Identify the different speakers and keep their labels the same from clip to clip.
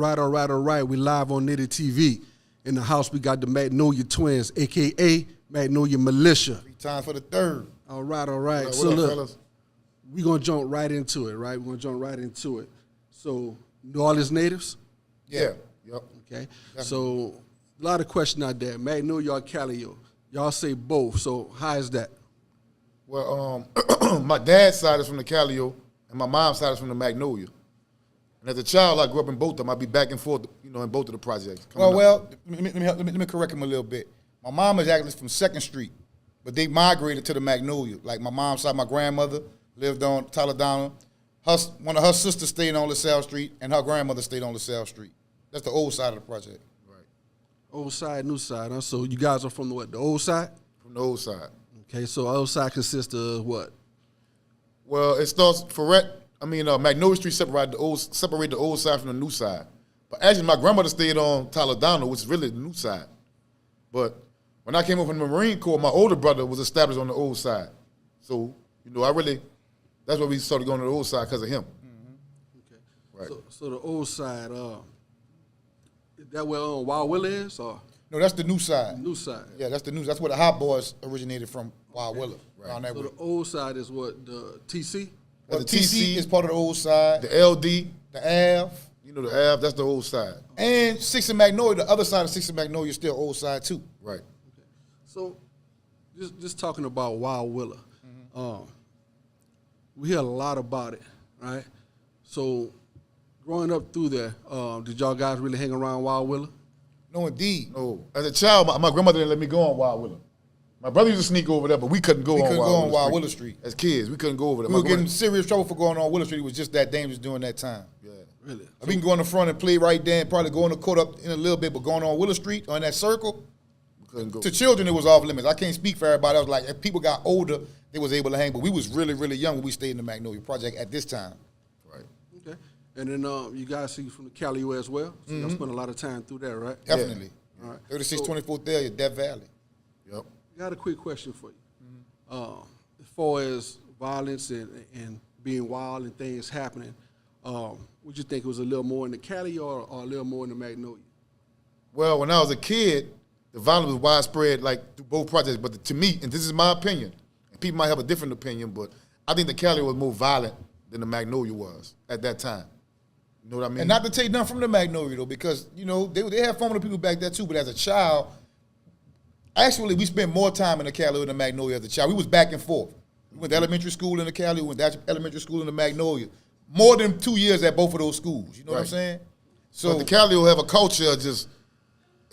Speaker 1: All right. We live on Nitty TV. In the house, we got the Magnoila Twins, a.k.a. Magnolia Militia.
Speaker 2: 3 times for the third.
Speaker 1: All right.
Speaker 2: So look, fellas?
Speaker 1: We're going to jump right into it, right? So, New Orleans natives?
Speaker 2: Yeah. Yep.
Speaker 1: Okay. Definitely. So, a lot of questions out there. Magnolia or Calio? Y'all say both. So, how is that?
Speaker 2: Well, my dad's side is from the Calio, and my mom's side is from the Magnolia. And as a child, I grew up in both of them. I'd be back and forth, in both of the projects. Well, let me correct him a little bit. My mom is actually from 2nd Street, but they migrated to the Magnolia. Like my mom's side, my grandmother lived on Taladana. One of her sisters stayed on LaSalle Street, and her grandmother stayed on LaSalle Street. That's the old side of the project. Right.
Speaker 1: Old side, new side, huh? So you guys are from the old side?
Speaker 2: From the old side.
Speaker 1: Okay, so old side consists of what?
Speaker 2: Well, it starts Magnolia Street separated the old side from the new side. But actually, my grandmother stayed on Taladana, which is really the new side. But when I came over from the Marine Corps, my older brother was established on the old side. So, that's why we started going to the old side because of him.
Speaker 1: Mm-hmm. Okay.
Speaker 2: Right.
Speaker 1: So the old side, is that where Wild Willow is? Or?
Speaker 2: No, that's the new side.
Speaker 1: New side.
Speaker 2: Yeah, that's the new. That's where the Hot Boys originated from, Wild Willow.
Speaker 1: Right. So the old side is what, the TC?
Speaker 2: Well, the TC is part of the old side. The LD. The Ave. The Ave, that's the old side. And 6th and Magnolia, the other side of 6th and Magnolia is still old side too. Right.
Speaker 1: Okay. So just talking about Wild Willow, we hear a lot about it, right? So growing up through there, did y'all guys really hang around Wild Willow?
Speaker 2: No, indeed. No. As a child, my grandmother didn't let me go on Wild Willow. My brother used to sneak over there, but we couldn't go on Wild Willow Street. As kids, we couldn't go over there. We were getting serious trouble for going on Willow Street. It was just that dangerous during that time. Yeah.
Speaker 1: Really?
Speaker 2: We can go in the front and play right there and probably go in the court up in a little bit, but going on Willow Street or in that circle, we couldn't go. To children, it was off limits. I can't speak for everybody. I was like, if people got older, they was able to hang, but we was really, really young when we stayed in the Magnolia Project at this time. Right.
Speaker 1: Okay. And then you guys see from the Calio as well, so y'all spent a lot of time through there, right?
Speaker 2: Definitely.
Speaker 1: Yeah. All right.
Speaker 2: 3624 Thalia, Death Valley. Yep.
Speaker 1: I got a quick question for you. As far as violence and being wild and things happening, would you think it was a little more in the Cali or a little more in the Magnolia?
Speaker 2: Well, when I was a kid, the violence was widespread, like through both projects. But to me, and this is my opinion, and people might have a different opinion, but I think the Cali was more violent than the Magnolia was at that time. You know what I mean? And not to take nothing from the Magnolia, though, because, they had fun with the people back there, too. But as a child, actually, we spent more time in the Cali than the Magnolia as a child. We was back and forth. We went to elementary school in the Cali, we went to elementary school in the Magnolia. More than 2 years at both of those schools. You know what I'm saying? So but the Cali will have a culture just,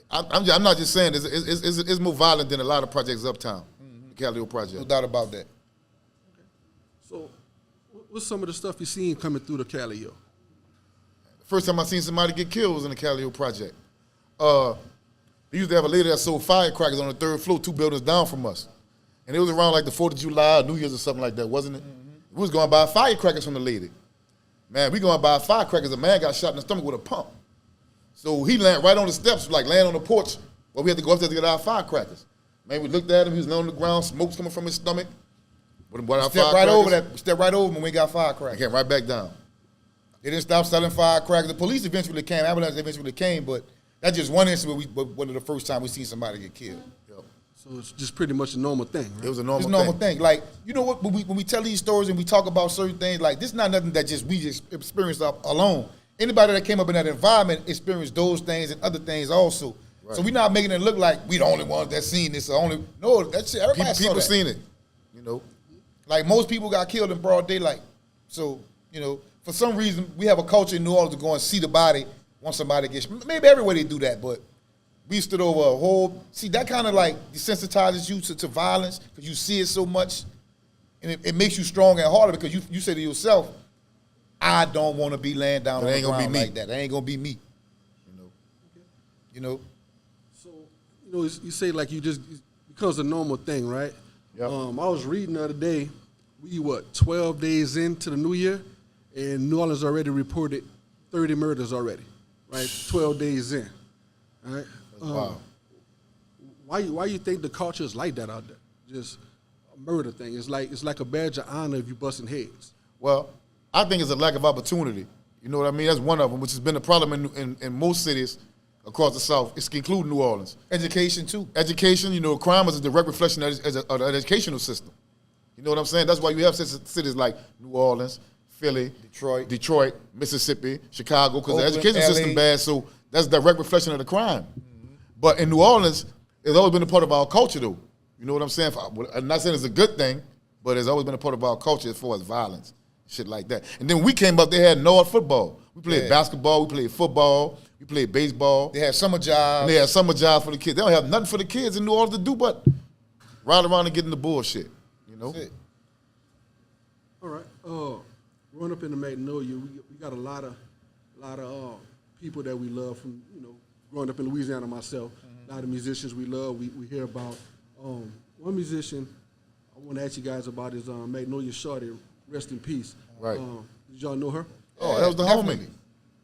Speaker 2: I'm not just saying, it's more violent than a lot of projects uptown, the Cali project. No doubt about that.
Speaker 1: Okay. So what's some of the stuff you seen coming through the Cali?
Speaker 2: First time I seen somebody get killed was in the Cali project. They used to have a lady that sold firecrackers on the 3rd floor, 2 buildings down from us. And it was around like the 4th of July, New Year's or something like that, wasn't it? We was going to buy firecrackers from the lady. Man, we going to buy firecrackers. A man got shot in the stomach with a pump. So he landed right on the steps, like laying on the porch, where we had to go upstairs to get our firecrackers. Man, we looked at him. He was laying on the ground, smoke's coming from his stomach. Stepped right over him when we got firecrackers. Came right back down. They didn't stop selling firecrackers. The police eventually came, ambulance eventually came, but that's just one incident one of the first time we seen somebody get killed. Yep.
Speaker 1: So it's just pretty much a normal thing, right?
Speaker 2: It was a normal thing. Like, you know what, when we tell these stories and we talk about certain things, like, this is not nothing that we just experienced alone. Anybody that came up in that environment experienced those things and other things also. Right. So we're not making it look like we the only ones that seen this. No, that shit, everybody people saw that. Seen it, Like, most people got killed in broad daylight. So, for some reason, we have a culture in New Orleans to go and see the body once somebody gets, maybe everywhere they do that, but we stood over a whole, see, that kind of like desensitizes you to violence because you see it so much, and it makes you stronger and harder because you say to yourself, I don't want to be laying down on the ground like that. That ain't going to be me.
Speaker 1: So, you say like it becomes a normal thing, right?
Speaker 2: Yep.
Speaker 1: I was reading the other day, 12 days into the new year, and New Orleans already reported 30 murders already, right? 12 days in, all right?
Speaker 2: Wow.
Speaker 1: Why you think the culture is like that out there? Just a murder thing. It's like a badge of honor if you busting heads.
Speaker 2: Well, I think it's a lack of opportunity. You know what I mean? That's one of them, which has been a problem in most cities across the South, it's including New Orleans.
Speaker 3: Education, too.
Speaker 2: Education, crime is a direct reflection of the educational system. You know what I'm saying? That's why you have cities like New Orleans, Philly, Detroit, Mississippi, Chicago, because the education system bad, so that's a direct reflection of the crime. Mm-hmm. But in New Orleans, it's always been a part of our culture, though. You know what I'm saying? I'm not saying it's a good thing, but it's always been a part of our culture as far as violence, shit like that. And then when we came up, they had no football. We played basketball, we played football, we played baseball.
Speaker 3: They had summer jobs.
Speaker 2: And they had summer jobs for the kids. They don't have nothing for the kids in New Orleans to do but ride around and get in the bullshit,
Speaker 1: That's it. All right. Growing up in the Magnolia, we got a lot of people that we love from, growing up in Louisiana myself. Mm-hmm. A lot of musicians we love, we hear about. One musician I want to ask you guys about is Magnolia Shorty, rest in peace.
Speaker 2: Right.
Speaker 1: Did y'all know her?
Speaker 2: Oh, that was the homie.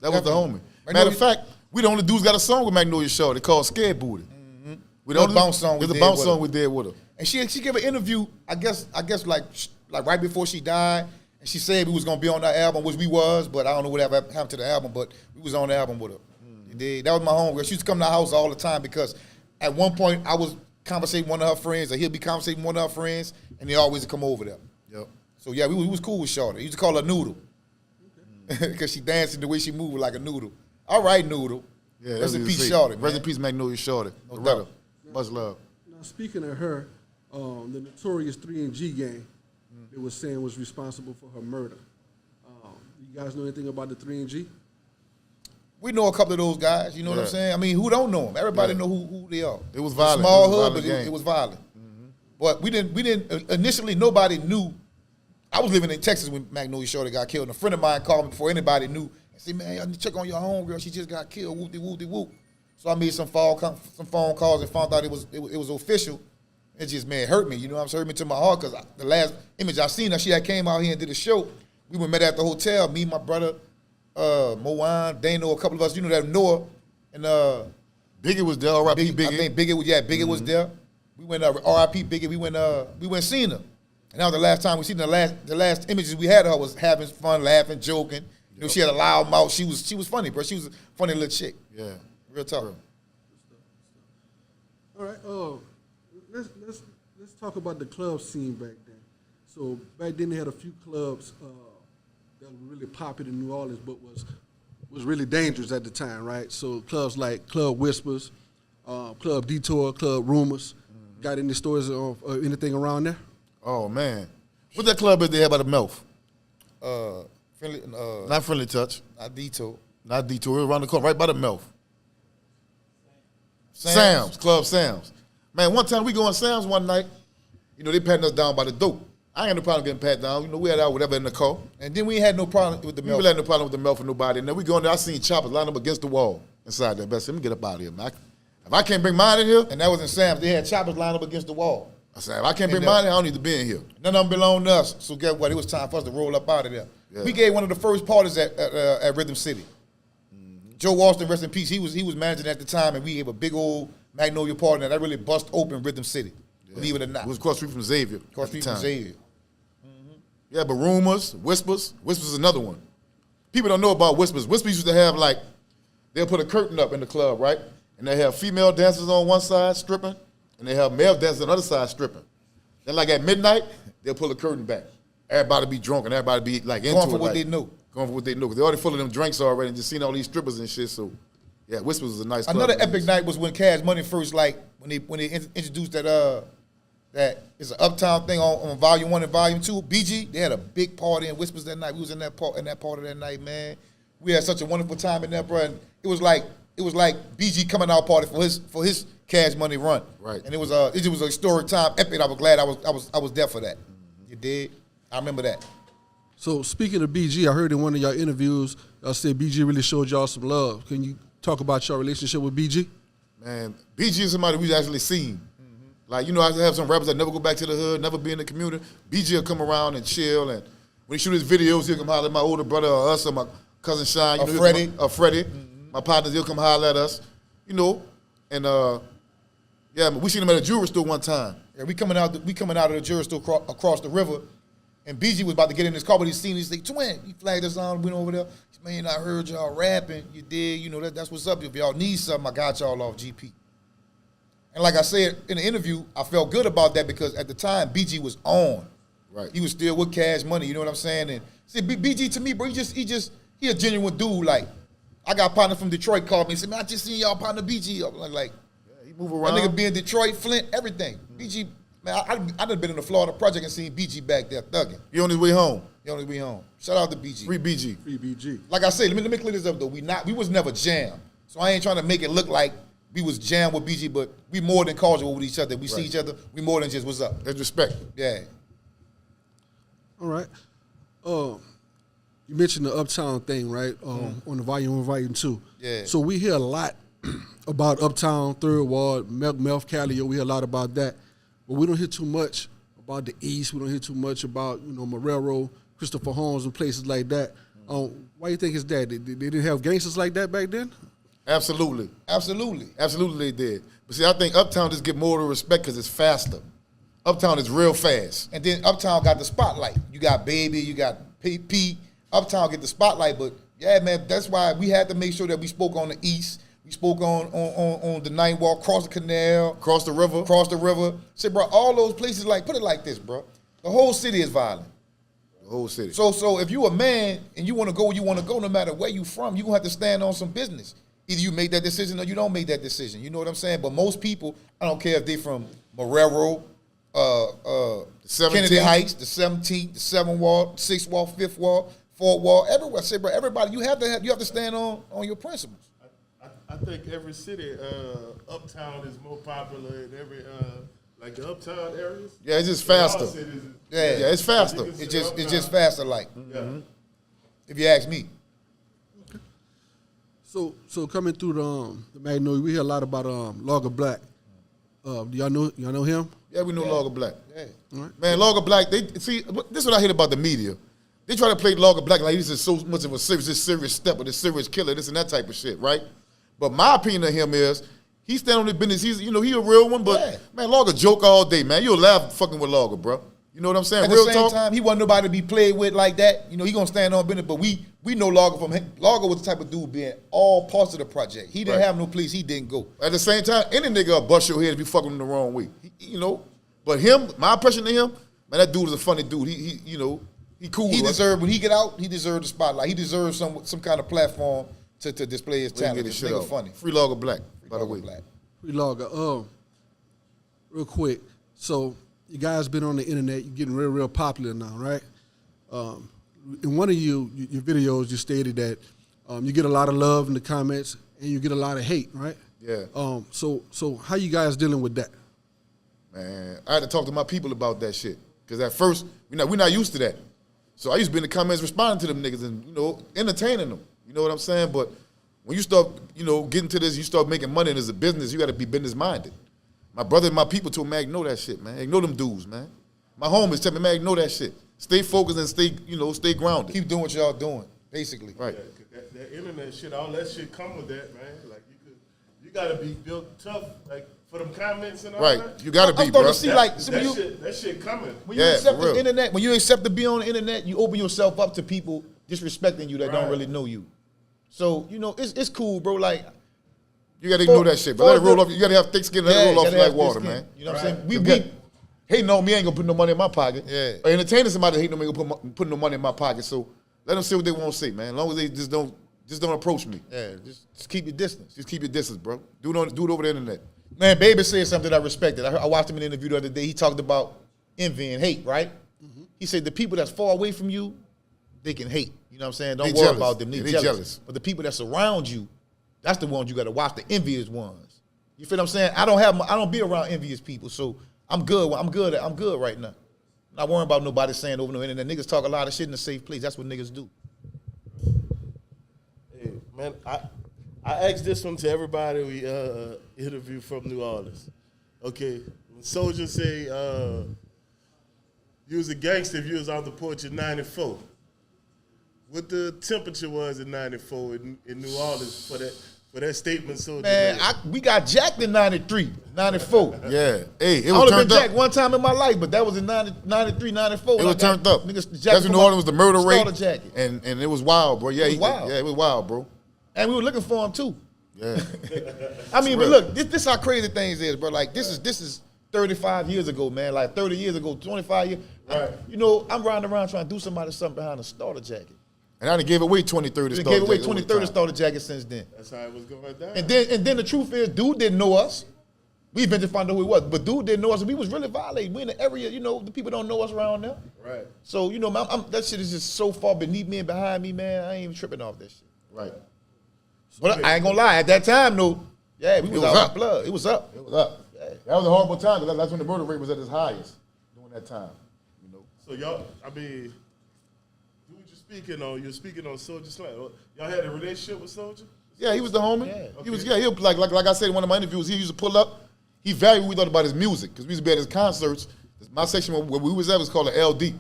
Speaker 2: That was the homie. Matter of fact, we the only dudes got a song with Magnolia Shorty called Scared Booty.
Speaker 3: Mm-hmm. We the bounce song.
Speaker 2: It's a bounce song we did with her.
Speaker 3: And she gave an interview, I guess like right before she died, and she said we was gonna be on that album, which we was, but I don't know whatever happened to the album, but we was on the album with her. Mm-hmm. That was my homegirl. She used to come to the house all the time because at one point I was conversating with one of her friends, or he'll be conversating with one of her friends, and they always come over there.
Speaker 2: Yep.
Speaker 3: So yeah, we was cool with Shorty. We used to call her Noodle. Because she dancing the way she moved like a noodle. All right, Noodle.
Speaker 2: Yeah,
Speaker 3: rest in peace, Shorty.
Speaker 2: Rest in peace, Magnolia Shorty. No much love.
Speaker 1: Now, speaking of her, the notorious 3G gang, it was saying was responsible for her murder. You guys know anything about the 3G?
Speaker 3: We know a couple of those guys. You know what I'm saying? I mean, who don't know them? Everybody know who they are.
Speaker 2: It was violent.
Speaker 3: Small hood, but it was violent. Mm-hmm. But we didn't. Initially, nobody knew. I was living in Texas when Magnolia Shorty got killed, and a friend of mine called me before anybody knew and said, "Man, y'all need to check on your homegirl. She just got killed. Whoop-de-whoop-de-whoop." So I made some phone calls and found out it was official. It just, man, hurt me. You know what I'm saying? Hurt me to my heart because the last image I seen her, she had came out here and did a show. We went met at the hotel. Me, my brother, Moan, Dano, a couple of us. You know that Noah and
Speaker 2: Biggie was there. R.I.P. Biggie.
Speaker 3: I think Biggie was Biggie was there. We went R.I.P. Biggie. We went seen her. And that was the last time we seen her. The last images we had of her was having fun, laughing, joking. You know, she had a loud mouth. She was funny, bro. She was a funny little chick.
Speaker 2: Yeah.
Speaker 3: Real talk.
Speaker 1: All right. Let's talk about the club scene back then. So back then they had a few clubs that were really popular in New Orleans, but was really dangerous at the time, right? So clubs like Club Whispers, Club Detour, Club Rumors. Mm-hmm. Got any stories of anything around there?
Speaker 2: Oh man, what that club is they have by the mouth?
Speaker 3: Not
Speaker 2: Friendly Touch.
Speaker 3: Not Detour.
Speaker 2: Not Detour. Around the corner, right by the mouth. Sam's. Club Sam's. Man, one time we go in Sam's one night. They patting us down by the dope. I ain't had no problem getting pat down. We had our whatever in the car.
Speaker 3: And then we ain't had no problem with the milk.
Speaker 2: We had no problem with the milk for nobody. And then we go in there. I seen choppers lined up against the wall inside there. Best, let me get up out of here, man. If I can't bring mine in here,
Speaker 3: and that was in Sam's, they had choppers lined up against the wall.
Speaker 2: I said, if I can't bring mine in, I don't need to be in here.
Speaker 3: None of them belong to us. So guess what? It was time for us to roll up out of there. Yeah. We gave one of the first parties at Rhythm City. Mm-hmm. Joe Austin, rest in peace. He was managing at the time, and we gave a big old Magnolia party that really bust open Rhythm City. Yeah. Believe it or not.
Speaker 2: It was across the street from Xavier.
Speaker 3: Across the street from Xavier. Mm-hmm.
Speaker 2: Yeah, but Rumors, Whispers is another one. People don't know about Whispers. Whispers used to have they'll put a curtain up in the club, right? And they have female dancers on one side stripping, and they have male dancers on the other side stripping. Then at midnight, they'll pull the curtain back. Everybody be drunk and everybody be into it.
Speaker 3: Going for what they know.
Speaker 2: Going for what they know. Because they already full of them drinks already and just seen all these strippers and shit. So, yeah, Whispers was a nice club.
Speaker 3: Another epic night was when Cash Money first, when they introduced that it's an Uptown thing on Volume 1 and Volume 2. BG, they had a big party in Whispers that night. We was in that party that night, man. We had such a wonderful time in there, bro. And it was like BG coming out party for his Cash Money run.
Speaker 2: Right.
Speaker 3: And it was a historic time, epic. I was glad I was there for that. Mm-hmm. You did? I remember that.
Speaker 1: So speaking of BG, I heard in one of y'all interviews, y'all said BG really showed y'all some love. Can you talk about your relationship with BG?
Speaker 2: Man, BG is somebody we've actually seen. Mm-hmm. I have some rappers that never go back to the hood, never be in the community. BG will come around and chill, and when he shoot his videos, he'll come holler at my older brother or us or my cousin Sean.
Speaker 3: Freddie.
Speaker 2: Mm-hmm. My partners, he'll come holler at us, and we seen him at a jewelry store one time.
Speaker 3: Yeah, we coming out of the jewelry store across the river,
Speaker 2: And BG was about to get in his car, but he seen this thing, Twin, he flagged us on, went over there. He said, man, I heard y'all rapping. You did, you know, that's what's up. If y'all need something, I got y'all off GP. And like I said in the interview, I felt good about that because at the time, BG was on.
Speaker 3: Right.
Speaker 2: He was still with Cash Money, you know what I'm saying? And see, BG to me, bro, he a genuine dude. Like, I got a partner from Detroit called me and said, man, I just seen y'all partner BG. I'm like,
Speaker 3: Yeah, he move around.
Speaker 2: that nigga be in Detroit, Flint, everything. BG, man, I done been in the Florida Project and seen BG back there thugging.
Speaker 3: He on his way home.
Speaker 2: He on his way home. Shout out to BG.
Speaker 3: Free BG.
Speaker 1: Free BG.
Speaker 2: Like I said, let me clear this up though. We was never jammed. So I ain't trying to make it look like we was jammed with BG, but we more than cordial with each other. We see each other, we more than just what's up.
Speaker 3: There's respect.
Speaker 2: Yeah.
Speaker 1: All right. You mentioned the Uptown thing, right? On the volume 1, volume 2.
Speaker 2: Yeah.
Speaker 1: So we hear a lot about Uptown, Third Ward, Melf Callio. We hear a lot about that, but we don't hear too much about the East. We don't hear too much about Marrero, Christopher Holmes, and places like that. Why do you think it's that? They didn't have gangsters like that back then?
Speaker 3: Absolutely.
Speaker 2: Absolutely.
Speaker 3: Absolutely they did. But see, I think Uptown just get more respect because it's faster. Uptown is real fast.
Speaker 2: And then Uptown got the spotlight. You got Baby, you got P. Uptown get the spotlight, but yeah, man, that's why we had to make sure that we spoke on the East. We spoke on the Ninth Wall, across the canal,
Speaker 3: Across the river.
Speaker 2: Say, bro, all those places, like, put it like this, bro. The whole city is violent.
Speaker 3: The whole city.
Speaker 2: So if you a man and you want to go where you want to go, no matter where you from, you gonna have to stand on some business. Either you make that decision or you don't make that decision. You know what I'm saying? But most people, I don't care if they from Marrero, Kennedy Heights, the 17th, the 7th Ward, 6th Ward, 5th Ward, 4th Ward, everywhere. I say, bro, everybody, you have to stand on your principles.
Speaker 4: I think every city, Uptown is more popular in every, like the Uptown areas.
Speaker 3: Yeah, it's just faster.
Speaker 2: Yeah,
Speaker 3: it's faster.
Speaker 2: It's just faster, like.
Speaker 4: Yeah.
Speaker 2: If you ask me.
Speaker 1: So coming through the Magnolia, we hear a lot about Logger Black. Do y'all know him?
Speaker 3: Yeah, we know Logger Black.
Speaker 2: Yeah.
Speaker 1: All right.
Speaker 3: Man, Logger Black, this is what I hate about the media. They try to play Logger Black like he's so much of a serious step or the serious killer, this and that type of shit, right? But my opinion of him is he stand on his business. He's he a real one, but man, Logger joke all day, man. You'll laugh fucking with Logger, bro. You know what I'm saying?
Speaker 2: At
Speaker 3: Real
Speaker 2: the same
Speaker 3: talk.
Speaker 2: time, he wasn't nobody to be played with like that. He gonna stand on business, but we know Logger from him. Logger was the type of dude being all parts of the project. He didn't have no place he didn't go.
Speaker 3: At the same time, any nigga will bust your head if you fucking him the wrong way. But him, my impression of him, man, that dude is a funny dude. He cool.
Speaker 2: He
Speaker 3: right?
Speaker 2: deserved, when he get out, he deserved the spotlight. He deserves some kind of platform to display his
Speaker 3: We can
Speaker 2: talent.
Speaker 3: get
Speaker 2: This
Speaker 3: his shit
Speaker 2: nigga
Speaker 3: off.
Speaker 2: funny.
Speaker 3: Free Logger Black, by the
Speaker 2: Logger
Speaker 3: way.
Speaker 2: Black.
Speaker 1: Free Logger. Real quick. So you guys been on the internet. You're getting real popular now, right? In one of your videos, you stated that you get a lot of love in the comments and you get a lot of hate, right?
Speaker 3: Yeah.
Speaker 1: So how you guys dealing with that?
Speaker 3: Man, I had to talk to my people about that shit. Because at first, we're not used to that. So I used to be in the comments responding to them niggas and, entertaining them. You know what I'm saying? But when you start, getting to this, you start making money and it's a business, you got to be business-minded. My brother and my people told me, man, ignore that shit, man. Ignore them dudes, man. My homies tell me, man, ignore that shit. Stay focused and stay grounded.
Speaker 2: Keep doing what y'all doing, basically.
Speaker 3: Right.
Speaker 4: Yeah, that internet shit, all that shit come with that, man. Like you gotta be built tough, like for them comments and all
Speaker 3: Right.
Speaker 4: that.
Speaker 3: You got to be,
Speaker 2: I'm
Speaker 3: bro.
Speaker 2: starting to see, like, some of you,
Speaker 4: That shit coming.
Speaker 2: when you
Speaker 3: Yeah,
Speaker 2: accept
Speaker 3: for
Speaker 2: the
Speaker 3: real.
Speaker 2: internet, when you accept to be on the internet, you open yourself up to people disrespecting you that don't
Speaker 4: Right.
Speaker 2: really know you. So, it's cool, bro. Like,
Speaker 3: You got to ignore that shit, but let it roll off. You got to have thick skin and let it roll off
Speaker 2: gotta
Speaker 3: like
Speaker 2: have
Speaker 3: water,
Speaker 2: thick skin.
Speaker 3: man.
Speaker 2: You know what I'm saying?
Speaker 3: We hating on me ain't gonna put no money in my pocket.
Speaker 2: Yeah.
Speaker 3: Or entertaining somebody hating on me ain't gonna put no money in my pocket. So let them say what they want to say, man. As long as they just don't approach me.
Speaker 2: Yeah, just keep your distance.
Speaker 3: Just keep your distance, bro. Do it over the internet.
Speaker 2: Man, Baby said something I respected. I watched him in an interview the other day. He talked about envy and hate, right?
Speaker 3: Mm-hmm.
Speaker 2: He said the people that's far away from you, they can hate. You know what I'm saying? Don't
Speaker 3: They
Speaker 2: worry
Speaker 3: jealous.
Speaker 2: about them.
Speaker 3: Yeah,
Speaker 2: They
Speaker 3: they
Speaker 2: jealous.
Speaker 3: jealous.
Speaker 2: But the people that surround you, that's the ones you got to watch. The envious ones. You feel what I'm saying? I don't be around envious people, so I'm good. I'm good right now. Not worrying about nobody saying over the internet. Niggas talk a lot of shit in a safe place. That's what niggas do.
Speaker 4: Hey, man, I asked this one to everybody we interviewed from New Orleans. Okay, when soldiers say you was a gangster if you was on the porch in 94. What the temperature was in 94 in New Orleans for that statement. So
Speaker 2: Man, we got jacked in 93, 94.
Speaker 3: Yeah. Hey, it
Speaker 2: I
Speaker 3: was
Speaker 2: only been
Speaker 3: turned up.
Speaker 2: jacked one time in my life, but that was in 93, 94.
Speaker 3: It was turned up. That's when New Orleans was the murder rate.
Speaker 2: Jacket.
Speaker 3: And it was wild, bro. Yeah,
Speaker 2: It was wild.
Speaker 3: Yeah, it was wild, bro.
Speaker 2: And we were looking for him too.
Speaker 3: Yeah.
Speaker 2: I mean, but
Speaker 3: real.
Speaker 2: look, this how crazy things is, bro. Like this is 35 years ago, man. Like 30 years ago, 25 years.
Speaker 4: Right.
Speaker 2: I'm riding around trying to do something behind a starter jacket.
Speaker 3: And I done gave away 20, 30
Speaker 2: We
Speaker 3: starter
Speaker 2: gave away
Speaker 3: jackets
Speaker 2: 20,
Speaker 3: over the
Speaker 2: 30
Speaker 3: time.
Speaker 2: starter jackets since then.
Speaker 4: that's how it was going down.
Speaker 2: And then the truth is, dude didn't know us. We eventually found out who he was, but dude didn't know us, and we was really violating. We in the area, the people don't know us around there.
Speaker 4: right.
Speaker 2: So that shit is just so far beneath me and behind me, man. I ain't even tripping off that shit.
Speaker 3: Right.
Speaker 2: But I ain't gonna lie, at that time, though, yeah, we was
Speaker 3: was
Speaker 2: out
Speaker 3: up.
Speaker 2: in blood. It was up.
Speaker 3: It was up. That was a horrible time because that's when the murder rate was at its highest during that time. You know.
Speaker 4: So y'all, I mean, who you're speaking on Soulja Slim. Y'all had a relationship with Soulja?
Speaker 3: Yeah, he was the homie.
Speaker 2: Yeah.
Speaker 3: He was. Yeah, he was, like I said in one of my interviews. He used to pull up. He valued what we thought about his music because we used to be at his concerts. My section where we was at was called an LD.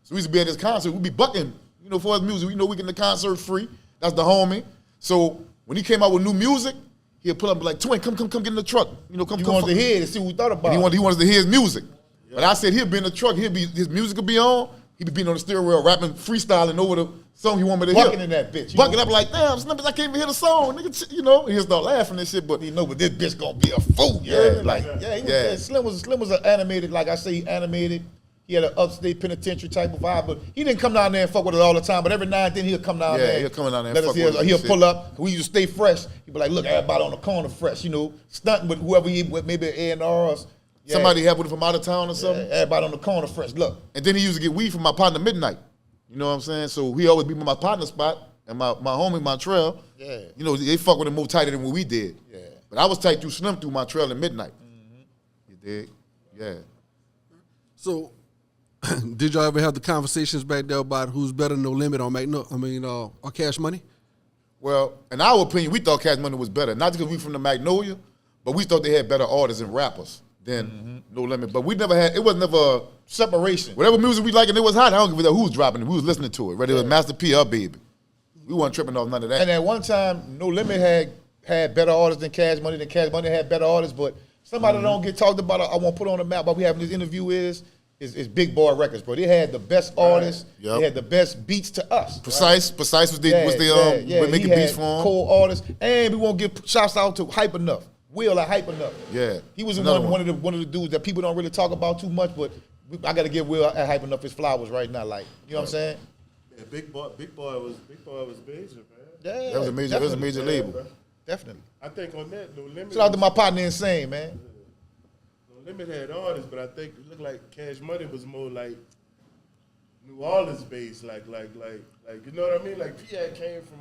Speaker 3: So we used to be at his concert. We'd be bucking, for his music. We know we get the concert free. That's the homie. So when he came out with new music, he'd pull up and be like, "Twin, come get in the truck. Come."
Speaker 2: You wanted to hear it and see what we thought about
Speaker 3: And
Speaker 2: it.
Speaker 3: he wanted to hear his music. Yeah. But I said he'd be in the truck. His music would be on. He'd be being on the steering wheel, rapping, freestyling over the song he wanted me to hear.
Speaker 2: Bucking in that bitch.
Speaker 3: Bucking up like, damn, Snippets, I can't even hear the song, nigga. And he'll start laughing and shit, but
Speaker 2: But this bitch gonna be a fool.
Speaker 3: Yeah,
Speaker 2: Like, Slim was an animated, like I say, he animated. He had an upstate penitentiary type of vibe, but he didn't come down there and fuck with us all the time. But every now and then he'll come down there.
Speaker 3: Yeah, he'll come down there and
Speaker 2: let us
Speaker 3: fuck
Speaker 2: hear
Speaker 3: with us
Speaker 2: He'll
Speaker 3: and
Speaker 2: pull
Speaker 3: shit.
Speaker 2: up. We used to stay fresh. He'd be like, look, everybody on the corner fresh, stunting with whoever he with, maybe A&R or
Speaker 3: somebody had with him from out of town or something.
Speaker 2: everybody on the corner fresh. Look,
Speaker 3: And then he used to get weed from my partner Midnight. You know what I'm saying? So he always be my partner spot and my homie Montreal.
Speaker 2: Yeah.
Speaker 3: They fuck with him more tighter than what we did.
Speaker 2: Yeah.
Speaker 3: But I was tight through Slim through Montreal and Midnight. You dig? Yeah.
Speaker 1: So, did y'all ever have the conversations back there about who's better, No Limit, or or Cash Money?
Speaker 3: Well, in our opinion, we thought Cash Money was better. Not because we from the Magnolia, but we thought they had better artists and rappers than No Limit. But we never had, it was never
Speaker 2: separation.
Speaker 3: whatever music we like and it was hot. I don't give a damn who's dropping it. We was listening to it. Whether it was Master P or Baby. We weren't tripping off none of that.
Speaker 2: And at one time, No Limit had better artists than Cash Money. Cash Money had better artists, but somebody that don't get talked about, I want to put on the map while we having this interview is Big Boy Records, bro. They had the best artists.
Speaker 3: Yep.
Speaker 2: They had the best beats to us.
Speaker 3: Precise was the making beats for him.
Speaker 2: Cool artists, and we won't give shouts out to Hype Enough. Will at Hype Enough.
Speaker 3: Yeah.
Speaker 2: He was
Speaker 3: Another
Speaker 2: one of the dudes that people don't really talk about too much, but I got to give Will at Hype Enough his flowers right now. Like, you know what I'm saying?
Speaker 4: Yeah, Big Boy was major, man.
Speaker 2: Yeah,
Speaker 3: That was a major label.
Speaker 4: bro.
Speaker 2: Definitely.
Speaker 4: I think on that, No Limit.
Speaker 2: Shout out to my partner Insane, man.
Speaker 4: No Limit had artists, but I think it looked like Cash Money was more like New Orleans based, like you know what I mean? Like P.I. came from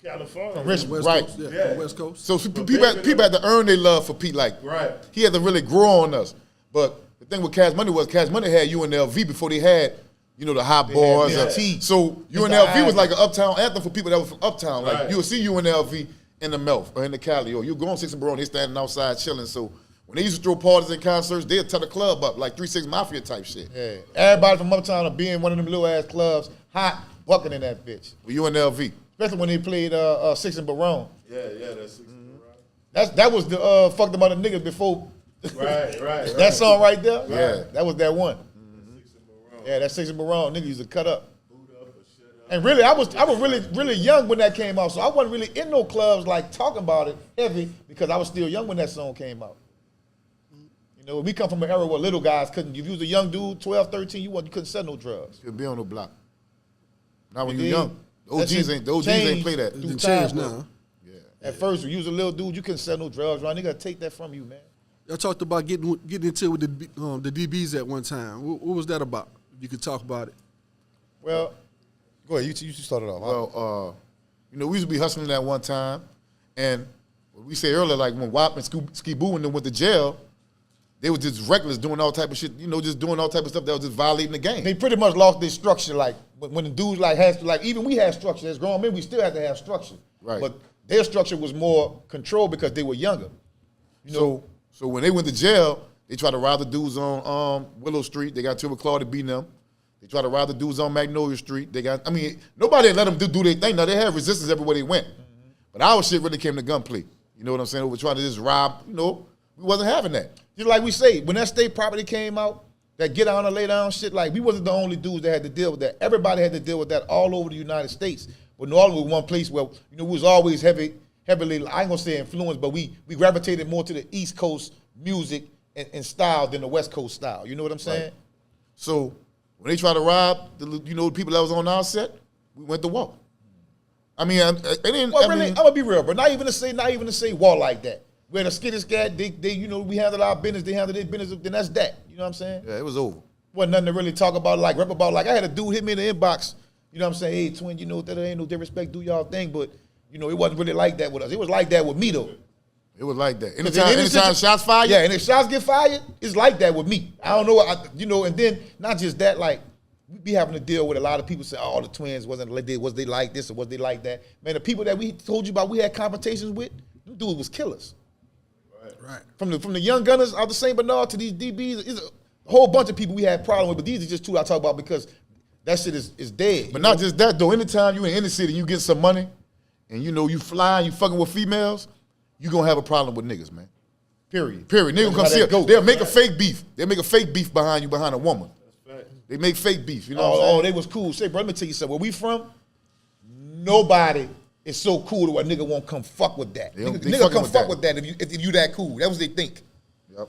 Speaker 4: California.
Speaker 2: From Richmond.
Speaker 1: West
Speaker 3: Right.
Speaker 1: Coast, yeah,
Speaker 4: Yeah.
Speaker 1: from West Coast.
Speaker 3: So
Speaker 4: But
Speaker 3: people had to earn their love for Pete. Like,
Speaker 4: Right.
Speaker 3: he had to really grow on us. But the thing with Cash Money was Cash Money had UNLV before they had, the Hot Boys.
Speaker 2: Mr. T.
Speaker 3: So
Speaker 2: Mr.
Speaker 3: UNLV was
Speaker 2: Ivy.
Speaker 3: like an uptown anthem for people that were from uptown. Like,
Speaker 4: Right.
Speaker 3: you would see UNLV in the Melf or in the Cali, or you go on 6 and Baron, they standing outside chilling. So when they used to throw parties and concerts, they'd tear the club up like 3-6 Mafia type shit.
Speaker 2: Yeah. Everybody from uptown will be in one of them little ass clubs, hot, bucking in that bitch.
Speaker 3: With UNLV.
Speaker 2: Especially when they played 6 and Baron.
Speaker 4: Yeah, that's 60
Speaker 2: That was the fuck them other niggas before.
Speaker 4: right.
Speaker 2: That song right there.
Speaker 3: Yeah.
Speaker 2: That was that one. Yeah, that 6 and Baron nigga used to cut up. And really, I was really young when that came out, so I wasn't really in no clubs like talking about it heavy because I was still young when that song came out. We come from an era where little guys couldn't. If you was a young dude, 12, 13, you couldn't sell no drugs.
Speaker 3: Couldn't be on no block. Not when
Speaker 2: You
Speaker 3: you're young. The
Speaker 2: That shit
Speaker 3: OGs ain't
Speaker 2: changed
Speaker 3: play that.
Speaker 2: through
Speaker 1: It
Speaker 2: time,
Speaker 1: changed
Speaker 2: bro.
Speaker 1: now.
Speaker 2: At first, when you was a little dude, you couldn't sell no drugs around. They gotta take that from you, man.
Speaker 1: Y'all talked about getting into it with the DBs at one time. What was that about? If you could talk about it.
Speaker 2: Well, go ahead. You started off.
Speaker 3: Well, we used to be hustling at one time, and what we said earlier, like when WAP and Ski Boo and them went to jail, they was just reckless, doing all type of shit, just doing all type of stuff that was just violating the game.
Speaker 2: They pretty much lost their structure. Like when the dudes even we had structure as grown men, we still had to have structure.
Speaker 3: Right.
Speaker 2: But their structure was more controlled because they were younger.
Speaker 3: So when they went to jail, they tried to rob the dudes on Willow Street. They got Silver Claw to beat them. They tried to rob the dudes on Magnolia Street. Nobody let them do their thing. Now they had resistance everywhere they went. But our shit really came to gunplay. You know what I'm saying? We were trying to just rob, we wasn't having that.
Speaker 2: Just like we say, when that state property came out, that get down and lay down shit, like we wasn't the only dudes that had to deal with that. Everybody had to deal with that all over the United States. But New Orleans was one place where, we was always heavily, I ain't gonna say influenced, but we gravitated more to the East Coast music and style than the West Coast style. You know what I'm saying?
Speaker 3: Right. So when they tried to rob the people that was on our set, we went to war. I mean, I'm
Speaker 2: gonna be real, bro. Not even to say war like that. Where the skitters got, they we handled our business, they handled their business, then that's that. You know what I'm saying?
Speaker 3: Yeah, it was over.
Speaker 2: Wasn't nothing to really talk about, like rap about. Like I had a dude hit me in the inbox. You know what I'm saying? Hey, twin, that ain't no disrespect, do y'all thing, but it wasn't really like that with us. It was like that with me though.
Speaker 3: It was like that. Anytime shots fired?
Speaker 2: Yeah, and if shots get fired, it's like that with me. I don't know, and then not just that, like, we be having to deal with a lot of people say, oh, the twins was they like this or was they like that? Man, the people that we told you about we had confrontations with, them dudes was killers.
Speaker 1: Right.
Speaker 2: From the young gunners out the St. Bernard to these DBs, it's a whole bunch of people we had problem with, but these are just two I talk about because that shit is dead.
Speaker 3: But not just that though. Anytime you in the city, you get some money, and you fly, you fucking with females, you gonna have a problem with niggas, man. Period. Niggas gonna come see it. They'll make a fake beef. They'll make a fake beef behind a woman. They make fake beef. You know what I'm saying?
Speaker 2: Oh, they was cool. Say, bro, let me tell you something. Where we from, nobody is so cool that a nigga won't come fuck with that. Nigga come fuck with that if you that cool. That's what they think.
Speaker 3: Yep.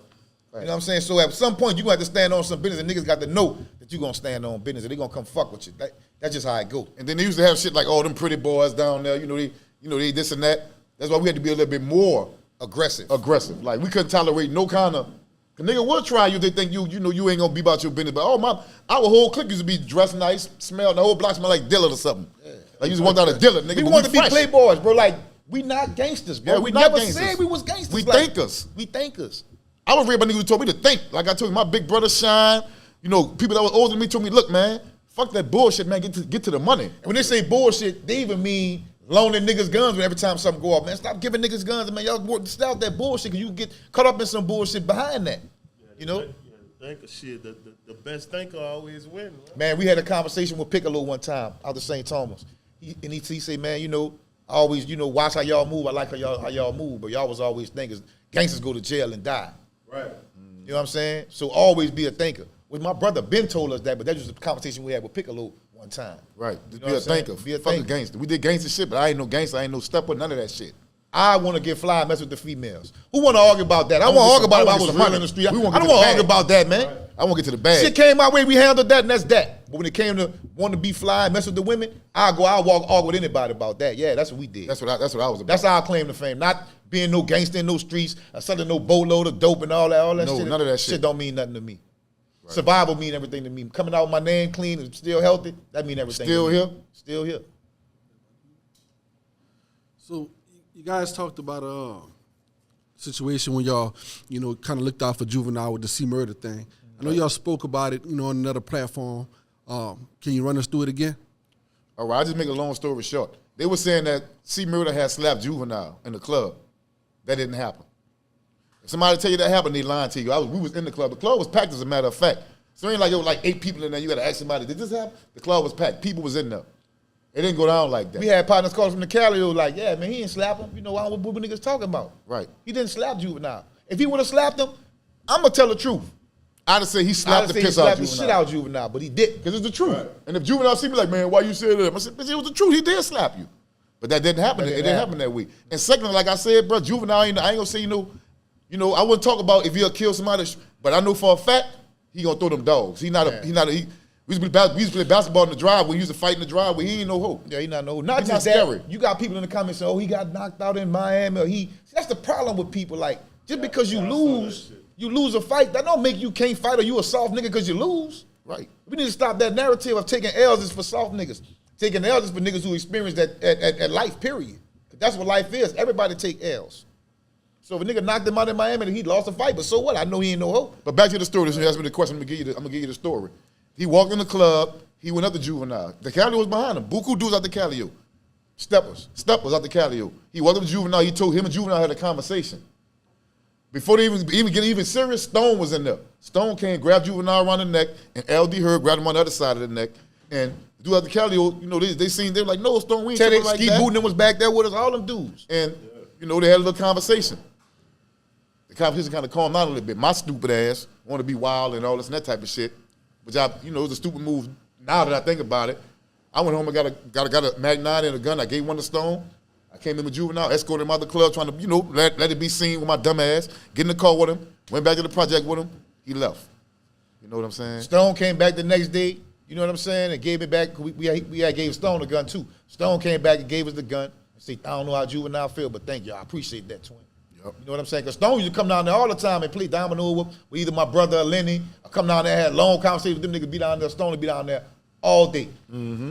Speaker 2: Right. You know what I'm saying? So at some point, you gonna have to stand on some business, and niggas got to know that you gonna stand on business, and they gonna come fuck with you. That's just how it go.
Speaker 3: And then they used to have shit like, oh, them pretty boys down there, they this and that. That's why we had to be a little bit more
Speaker 2: aggressive.
Speaker 3: Like we couldn't tolerate no kind of. Cause nigga will try you. They think you ain't gonna be about your business. But our whole clique used to be dressed nice, smell the whole block smell like Dilla or something. Yeah. Like you just walked out of Dilla, nigga.
Speaker 2: We wanted to be playboys, bro. Like we not gangsters, bro.
Speaker 3: Yeah,
Speaker 2: we
Speaker 3: not
Speaker 2: never
Speaker 3: gangsters.
Speaker 2: said we was gangsters.
Speaker 3: We
Speaker 2: like,
Speaker 3: thinkers.
Speaker 2: We thinkers.
Speaker 3: I was real about niggas who told me to think. Like I told you, my big brother Shine. People that was older than me told me, look, man, fuck that bullshit, man. Get to the money.
Speaker 2: And when they say bullshit, they even mean loaning niggas guns every time something go off. Man, stop giving niggas guns, man. Y'all stop that bullshit because you get caught up in some bullshit behind that.
Speaker 4: Thinker shit. The best thinker always win. Right?
Speaker 2: Man, we had a conversation with Piccolo one time out of St. Thomas. He said, man, I always, watch how y'all move. I like how y'all move, but y'all was always thinkers. Gangsters go to jail and die.
Speaker 4: Right.
Speaker 2: You know what I'm saying? So always be a thinker. Which my brother Ben told us that, but that was the conversation we had with Piccolo one time.
Speaker 3: Right. Just be a thinker.
Speaker 2: Be a
Speaker 3: fucking gangster. We did gangster shit, but I ain't no gangster. I ain't no stepper, none of that shit.
Speaker 2: I want to get fly and mess with the females. Who want to argue about that? I want to argue about it if I was real in the street. I don't want to argue about that, man.
Speaker 3: Right. I want to get to the bag.
Speaker 2: Shit came my way, we handled that, and that's that. But when it came to wanting to be fly and mess with the women, I'll argue with anybody about that. Yeah, that's what we did.
Speaker 3: That's what I was about.
Speaker 2: That's our claim to fame. Not being no gangster in no streets, or selling no boatload of dope and all that
Speaker 3: no,
Speaker 2: shit.
Speaker 3: None of that shit.
Speaker 2: Shit don't mean nothing to me. Right. Survival mean everything to me. Coming out with my name clean and still healthy, that mean everything
Speaker 3: Still
Speaker 2: to me.
Speaker 3: here?
Speaker 2: Still here.
Speaker 1: So you guys talked about situation when y'all, kind of looked out for Juvenile with the C murder thing. I know y'all spoke about it, on another platform. Can you run us through it again?
Speaker 3: All right, I'll just make a long story short. They were saying that C Murder had slapped Juvenile in the club. That didn't happen. If somebody tell you that happened, they lying to you. We was in the club. The club was packed, as a matter of fact. So it ain't like there was like 8 people in there. You got to ask somebody, did this happen? The club was packed. People was in there. It didn't go down like that.
Speaker 2: We had partners calling from the Cali who was like, yeah, man, he didn't slap him. What niggas talking about?
Speaker 3: Right.
Speaker 2: He didn't slap Juvenile. If he would have slapped him, I'm going to tell the truth.
Speaker 3: I'd have said he slapped the piss out of Juvenile.
Speaker 2: Shit out Juvenile, but he didn't.
Speaker 3: Because it's the truth. Right. And if Juvenile see me like, man, why you said that? I said, but it was the truth. He did slap you. But that didn't happen. It didn't happen that way. And secondly, like I said, bro, Juvenile, I ain't gonna say, I wouldn't talk about if he'll kill somebody, but I know for a fact he gonna throw them dogs. We used to play basketball in the driveway. We used to fight in the driveway. He ain't no hope.
Speaker 2: Yeah, he not no hope. Not just that. Scary. You got people in the comments saying, oh, he got knocked out in Miami. Or see, that's the problem with people. Like, just because you lose a fight, that don't make you can't fight or you a soft nigga because you lose.
Speaker 3: Right.
Speaker 2: We need to stop that narrative of taking L's is for soft niggas. Taking L's is for niggas who experience that at life, period. That's what life is. Everybody take L's. So if a nigga knocked him out in Miami and he lost a fight, but so what? I know he ain't no hope.
Speaker 3: But back to the story. Since you asked me the question, I'm gonna give you the story. He walked in the club. He went up to Juvenile. The Calio was behind him. Buku dudes out the Calio. Steppers out the Calio. He walked up to Juvenile. He told him and Juvenile had a conversation. Before they even get even serious, Stone was in there. Stone came, grabbed Juvenile around the neck, and LD Herb grabbed him on the other side of the neck. And Do after Cali, you know, they seen, they were like, no, Stone, we ain't
Speaker 2: Teddy,
Speaker 3: tripping like
Speaker 2: Ski
Speaker 3: that.
Speaker 2: Booten was back there with us, all them dudes.
Speaker 3: And, you know, they had a little conversation. The conversation kind of calmed down a little bit. My stupid ass want to be wild and all this and that type of shit, which you know, it was a stupid move now that I think about it. I went home and got a Mag-9 and a gun. I gave one to Stone. I came in with Juvenile, escorted him out the club, trying to, you know, let it be seen with my dumb ass. Get in the car with him, went back to the project with him. He left. You know what I'm saying?
Speaker 2: Stone came back the next day, you know what I'm saying, and gave it back. We had gave Stone the gun too. Stone came back and gave us the gun and said, I don't know how Juvenile feel, but thank you. I appreciate that, twin.
Speaker 3: Yep.
Speaker 2: You know what I'm saying? Because Stone used to come down there all the time and play domino with either my brother or Lenny. I come down there, had long conversations with them niggas, be down there. Stone would be down there all day. Mm-hmm.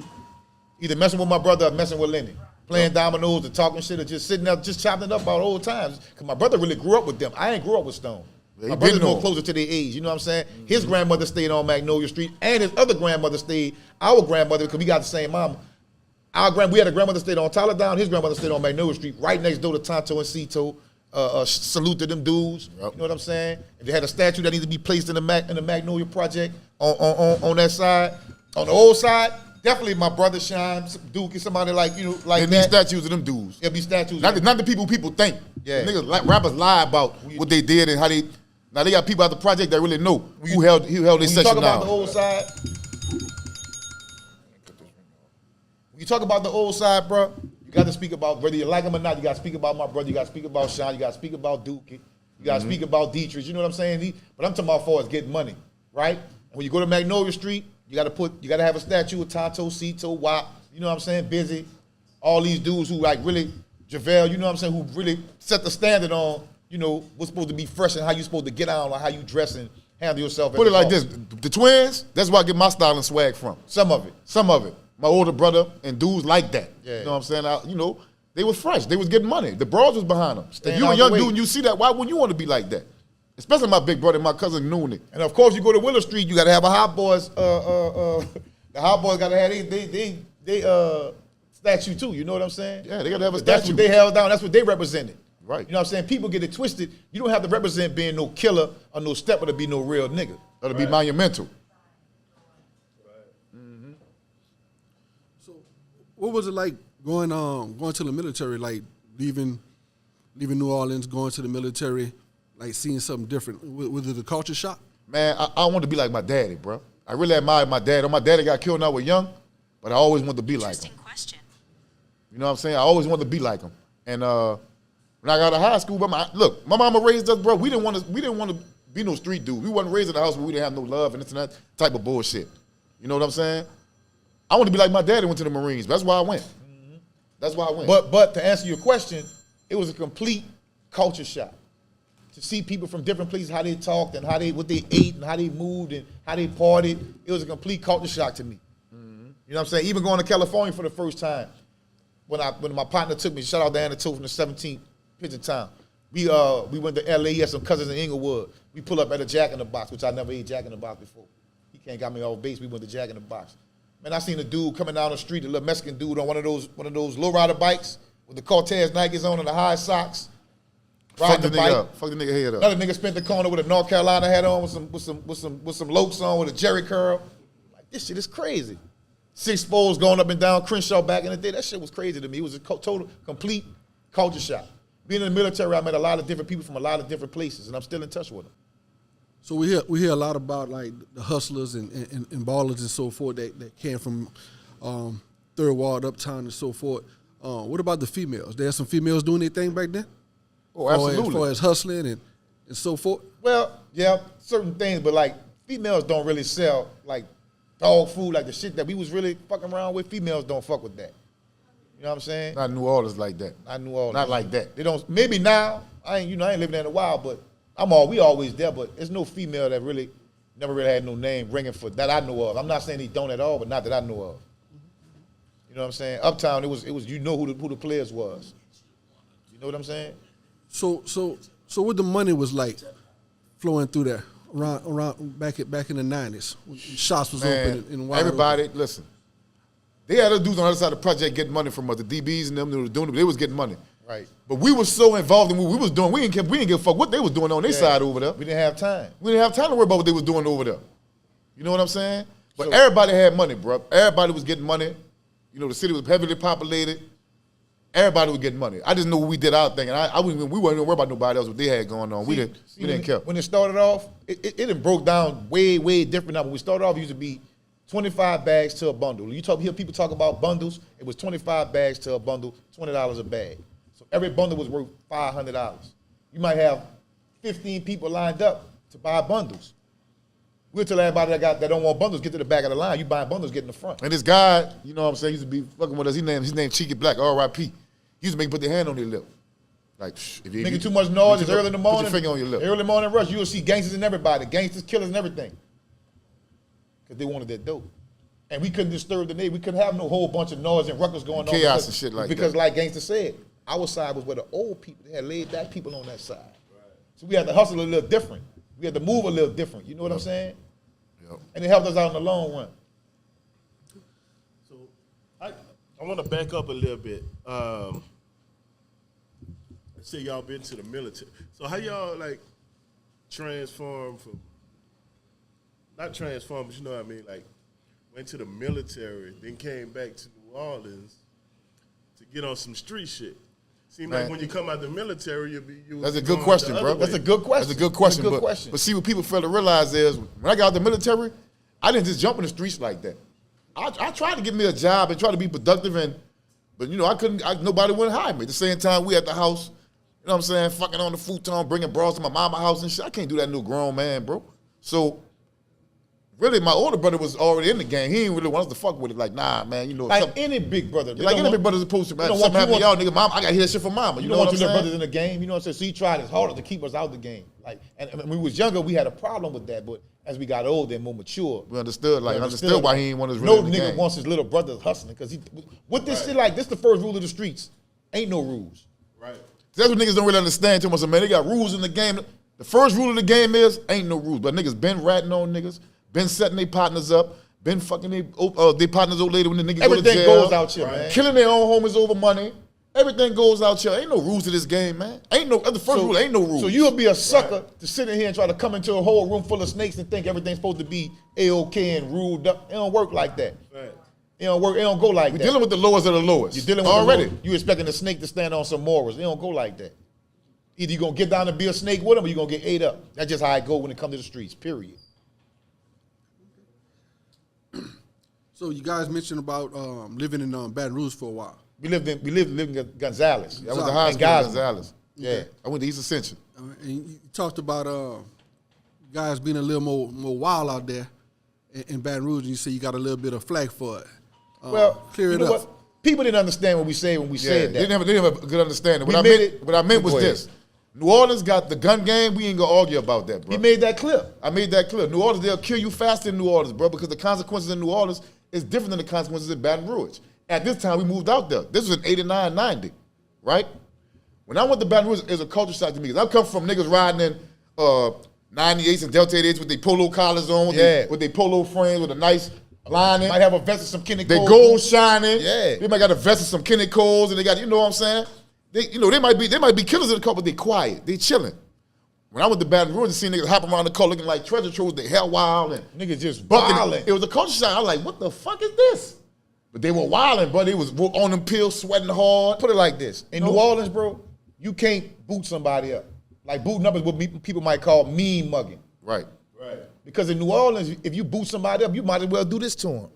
Speaker 2: Either messing with my brother or messing with Lenny. Playing dominoes or talking shit or just sitting there, just chopping it up about old times. Because my brother really grew up with them. I ain't grew up with Stone.
Speaker 3: Yeah,
Speaker 2: my brother's more closer to their age, you know what I'm saying? Mm-hmm. His grandmother stayed on Magnolia Street, and his other grandmother stayed, our grandmother, because we got the same mama. We had a grandmother stayed on Tyler Down, his grandmother stayed on Magnolia Street, right next door to Tonto and Cito. Salute to them dudes,
Speaker 3: Yep.
Speaker 2: you know what I'm saying? If they had a statue that needs to be placed in the Magnolia Project on that side, on the old side, definitely my brother Shine, Duke, somebody like, you know, like
Speaker 3: There
Speaker 2: that.
Speaker 3: be statues of them dudes.
Speaker 2: There'll be statues.
Speaker 3: Not the people think.
Speaker 2: Yeah.
Speaker 3: The niggas, like, rappers lie about what they did and how they. Now they got people out the project that really know who held their
Speaker 2: When you
Speaker 3: section
Speaker 2: talk about
Speaker 3: down.
Speaker 2: the old side, when you talk about the old side, bro, you got to speak about, whether you like him or not, you got to speak about my brother, you got to speak about Sean, you got to speak about Duke, you got to speak about Dietrich, you know what I'm saying? But I'm talking about as far as getting money, right? When you go to Magnolia Street, you got to have a statue of Tonto, Cito, Wop, you know what I'm saying, Busy, all these dudes who like really, JaVale, you know what I'm saying, who really set the standard on, you know, what's supposed to be fresh and how you supposed to get on, like how you dress and handle yourself.
Speaker 3: Put it like this: the Twins. That's where I get my style and swag from.
Speaker 2: Some of it.
Speaker 3: My older brother and dudes like that.
Speaker 2: Yeah.
Speaker 3: You know what I'm saying? You know, they was fresh. They was getting money. The broads was behind them.
Speaker 2: Staying
Speaker 3: If you a
Speaker 2: out
Speaker 3: young
Speaker 2: the way.
Speaker 3: dude and you see that, why wouldn't you want to be like that? Especially my big brother and my cousin Noonie.
Speaker 2: And of course, you go to Willow Street, you got to have a Hot Boys. The Hot Boys got to have they statue too. You know what I'm saying?
Speaker 3: Yeah, they got to have a
Speaker 2: That's
Speaker 3: statue.
Speaker 2: what they held down. That's what they represented.
Speaker 3: Right.
Speaker 2: You know what I'm saying? People get it twisted. You don't have to represent being no killer or no stepper to be no real nigga.
Speaker 3: That'll be monumental.
Speaker 1: So, what was it like going to the military? Like leaving New Orleans, going to the military, like seeing something different. Was it a culture shock?
Speaker 3: Man, I want to be like my daddy, bro. I really admired my dad. My daddy got killed when I was young, but I always wanted to be like him.
Speaker 5: Interesting question.
Speaker 3: You know what I'm saying? I always wanted to be like him. And when I got out of high school, look, my mama raised us, bro. We didn't want to be no street dude. We wasn't raised in a house where we didn't have no love and this and that type of bullshit. You know what I'm saying? I want to be like my daddy went to the Marines. That's why I went. That's why I went.
Speaker 2: But to answer your question, it was a complete culture shock. To see people from different places, how they talked and what they ate and how they moved and how they partied, it was a complete culture shock to me. You know what I'm saying? Even going to California for the first time, when my partner took me, shout out to Anna Toe from the 17th Pigeon Town. We went to LA, he had some cousins in Inglewood. We pull up at a Jack in the Box, which I never ate Jack in the Box before. He can't got me off base. We went to Jack in the Box. Man, I seen a dude coming down the street, a little Mexican dude on one of those lowrider bikes with the Cortez Nikes on and the high socks.
Speaker 3: Fuck
Speaker 2: Riding
Speaker 3: the
Speaker 2: the
Speaker 3: nigga
Speaker 2: bike.
Speaker 3: up. Fuck the nigga head up.
Speaker 2: Another nigga spent the corner with a North Carolina hat on with some Lokes on with a Jerry curl. Like, this shit is crazy. 6'4" going up and down Crenshaw back in the day. That shit was crazy to me. It was a total, complete culture shock. Being in the military, I met a lot of different people from a lot of different places, and I'm still in touch with them.
Speaker 1: So we hear a lot about like the hustlers and ballers and so forth that came from Third Ward, Uptown, and so forth. What about the females? There some females doing their thing back then?
Speaker 3: Oh, absolutely.
Speaker 1: As far as hustling and so forth?
Speaker 2: Well, yeah, certain things, but like females don't really sell like dog food, like the shit that we was really fucking around with. Females don't fuck with that. You know what I'm saying?
Speaker 3: Not New Orleans like that.
Speaker 2: I knew all
Speaker 3: Not
Speaker 2: that.
Speaker 3: like that.
Speaker 2: They don't. Maybe now I ain't living there in a while, but we always there. But there's no female that really never really had no name ringing for that I know of. I'm not saying he don't at all, but not that I know of. You know what I'm saying? Uptown, it was you know who the players was. You know what I'm saying?
Speaker 1: So what the money was like flowing through there around back in the 90s when shops was
Speaker 3: Man,
Speaker 1: open and wide
Speaker 3: everybody,
Speaker 1: open.
Speaker 3: listen. They had other dudes on the other side of the project getting money from us. The DBs and them, they was getting money.
Speaker 2: Right.
Speaker 3: But we was so involved in what we was doing, we didn't give a fuck what they was doing on their side over there.
Speaker 2: We didn't have time.
Speaker 3: We didn't have time to worry about what they was doing over there. You know what I'm saying? But everybody had money, bro. Everybody was getting money. You know, the city was heavily populated. Everybody was getting money. I just knew we did our thing, and we weren't even worried about nobody else what they had going on. We didn't care.
Speaker 2: When it started off, it broke down way different. Now when we started off, it used to be 25 bags to a bundle. Hear people talk about bundles. It was 25 bags to a bundle, $20 a bag. So every bundle was worth $500. You might have 15 people lined up to buy bundles. We'll tell everybody that don't want bundles, get to the back of the line. You buying bundles, get in the front.
Speaker 3: And this guy, you know what I'm saying, used to be fucking with us. His name Cheeky Black, R.I.P. He used to make put their hand on their lip. Like, if you
Speaker 2: Making too much noise, it's early in the morning.
Speaker 3: Put your finger on your lip.
Speaker 2: Early morning rush, you'll see gangsters and everybody, gangsters, killers and everything. Because they wanted that dope. And we couldn't disturb the neighborhood. We couldn't have no whole bunch of noise and ruckus going on.
Speaker 3: Chaos and shit like that.
Speaker 2: Because like gangsters said, our side was where the old people, they had laid back people on that side. Right. So we had to hustle a little different. We had to move a little different. You know what I'm saying? Yep. And it helped us out in the long run.
Speaker 4: So I want to back up a little bit. Let's say y'all been to the military. So how y'all like transform from, not transform, but you know what I mean, like went to the military, then came back to New Orleans to get on some street shit. Seems like when you come out of the military,
Speaker 3: That's a good question, bro.
Speaker 2: That's a good question.
Speaker 3: That's a good question. But see, what people fail to realize is, when I got out of the military, I didn't just jump in the streets like that. I tried to get me a job and try to be productive, but you know, I couldn't. Nobody wouldn't hire me. At the same time, we at the house, you know what I'm saying, fucking on the futon, bringing bras to my mama's house and shit. I can't do that to no grown man, bro. So really, my older brother was already in the gang. He didn't really want us to fuck with it. Like, nah, man, you know.
Speaker 2: Like any big brother.
Speaker 3: Like any big brother's supposed to, man. Something happened to y'all, nigga, mom, I got to hear that shit from mama.
Speaker 2: You don't want your little brothers in the game. You know what I'm saying? So he tried his hardest to keep us out of the game. Like, and when we was younger, we had a problem with that. But as we got older and more mature,
Speaker 3: we understood why he didn't want us really in the
Speaker 2: game. No nigga
Speaker 3: nigga
Speaker 2: wants his little brothers hustling. Because with this shit like this, the first rule of the streets. Ain't no rules.
Speaker 4: Right.
Speaker 3: That's what niggas don't really understand too much. Man, they got rules in the game. The first rule of the game is ain't no rules. But niggas been ratting on niggas, been setting their partners up, been fucking their partners old lady when the nigga go to jail.
Speaker 2: Everything goes out here, man.
Speaker 3: Killing their own homies over money. Everything goes out here. Ain't no rules to this game, man. Ain't no, the first rule, ain't no rules.
Speaker 2: So you'll be a sucker to sit in here and try to come into a whole room full of snakes and think everything's supposed to be A-OK and ruled up. It don't work like that. Right. It don't work. It don't go like that.
Speaker 3: We're dealing with the lowest of the lowest.
Speaker 2: You're dealing with already. You expecting the snake to stand on some morals. It don't go like that. Either you're going to get down and be a snake with him or you're going to get ate up. That's just how it go when it comes to the streets, period.
Speaker 1: So you guys mentioned about living in Baton Rouge for a while.
Speaker 2: We lived in Gonzales.
Speaker 3: That was the high school in Gonzales. Yeah. I went to East Ascension.
Speaker 1: And you talked about guys being a little more wild out there in Baton Rouge, and you say you got a little bit of flack for it.
Speaker 2: Well,
Speaker 1: clear it up.
Speaker 2: What? People didn't understand what we said when we said that.
Speaker 3: They didn't have a good understanding. What I meant was this. New Orleans got the gun game. We ain't gonna argue about that, bro.
Speaker 2: He made that clear.
Speaker 3: I made that clear. New Orleans, they'll kill you faster in New Orleans, bro, because the consequences in New Orleans is different than the consequences in Baton Rouge. At this time, we moved out there. This was in 89, 90, right? When I went to Baton Rouge, it was a culture shock to me. Because I come from niggas riding in 98s and Delta 88s with their polo collars on, with their polo frames, with a nice lining.
Speaker 2: Might have a vest of some Kenny Cole.
Speaker 3: They gold shining.
Speaker 2: Yeah.
Speaker 3: They might got a vest of some Kenny Coles, and they got, you know what I'm saying? They might be killers in the car, but they quiet. They chilling. When I went to Baton Rouge and seen niggas hop around the car looking like treasure troves, they hell wild and
Speaker 2: niggas just
Speaker 3: bucking.
Speaker 2: wilding.
Speaker 3: It was a culture shock. I was like, what the fuck is this? But they were wilding, bro. They was on them pills, sweating hard.
Speaker 2: Put it like this. In New Orleans, bro, you can't boot somebody up. Like booting up is what people might call mean mugging.
Speaker 3: Right.
Speaker 4: Right.
Speaker 2: Because in New Orleans, if you boot somebody up, you might as well do this to them.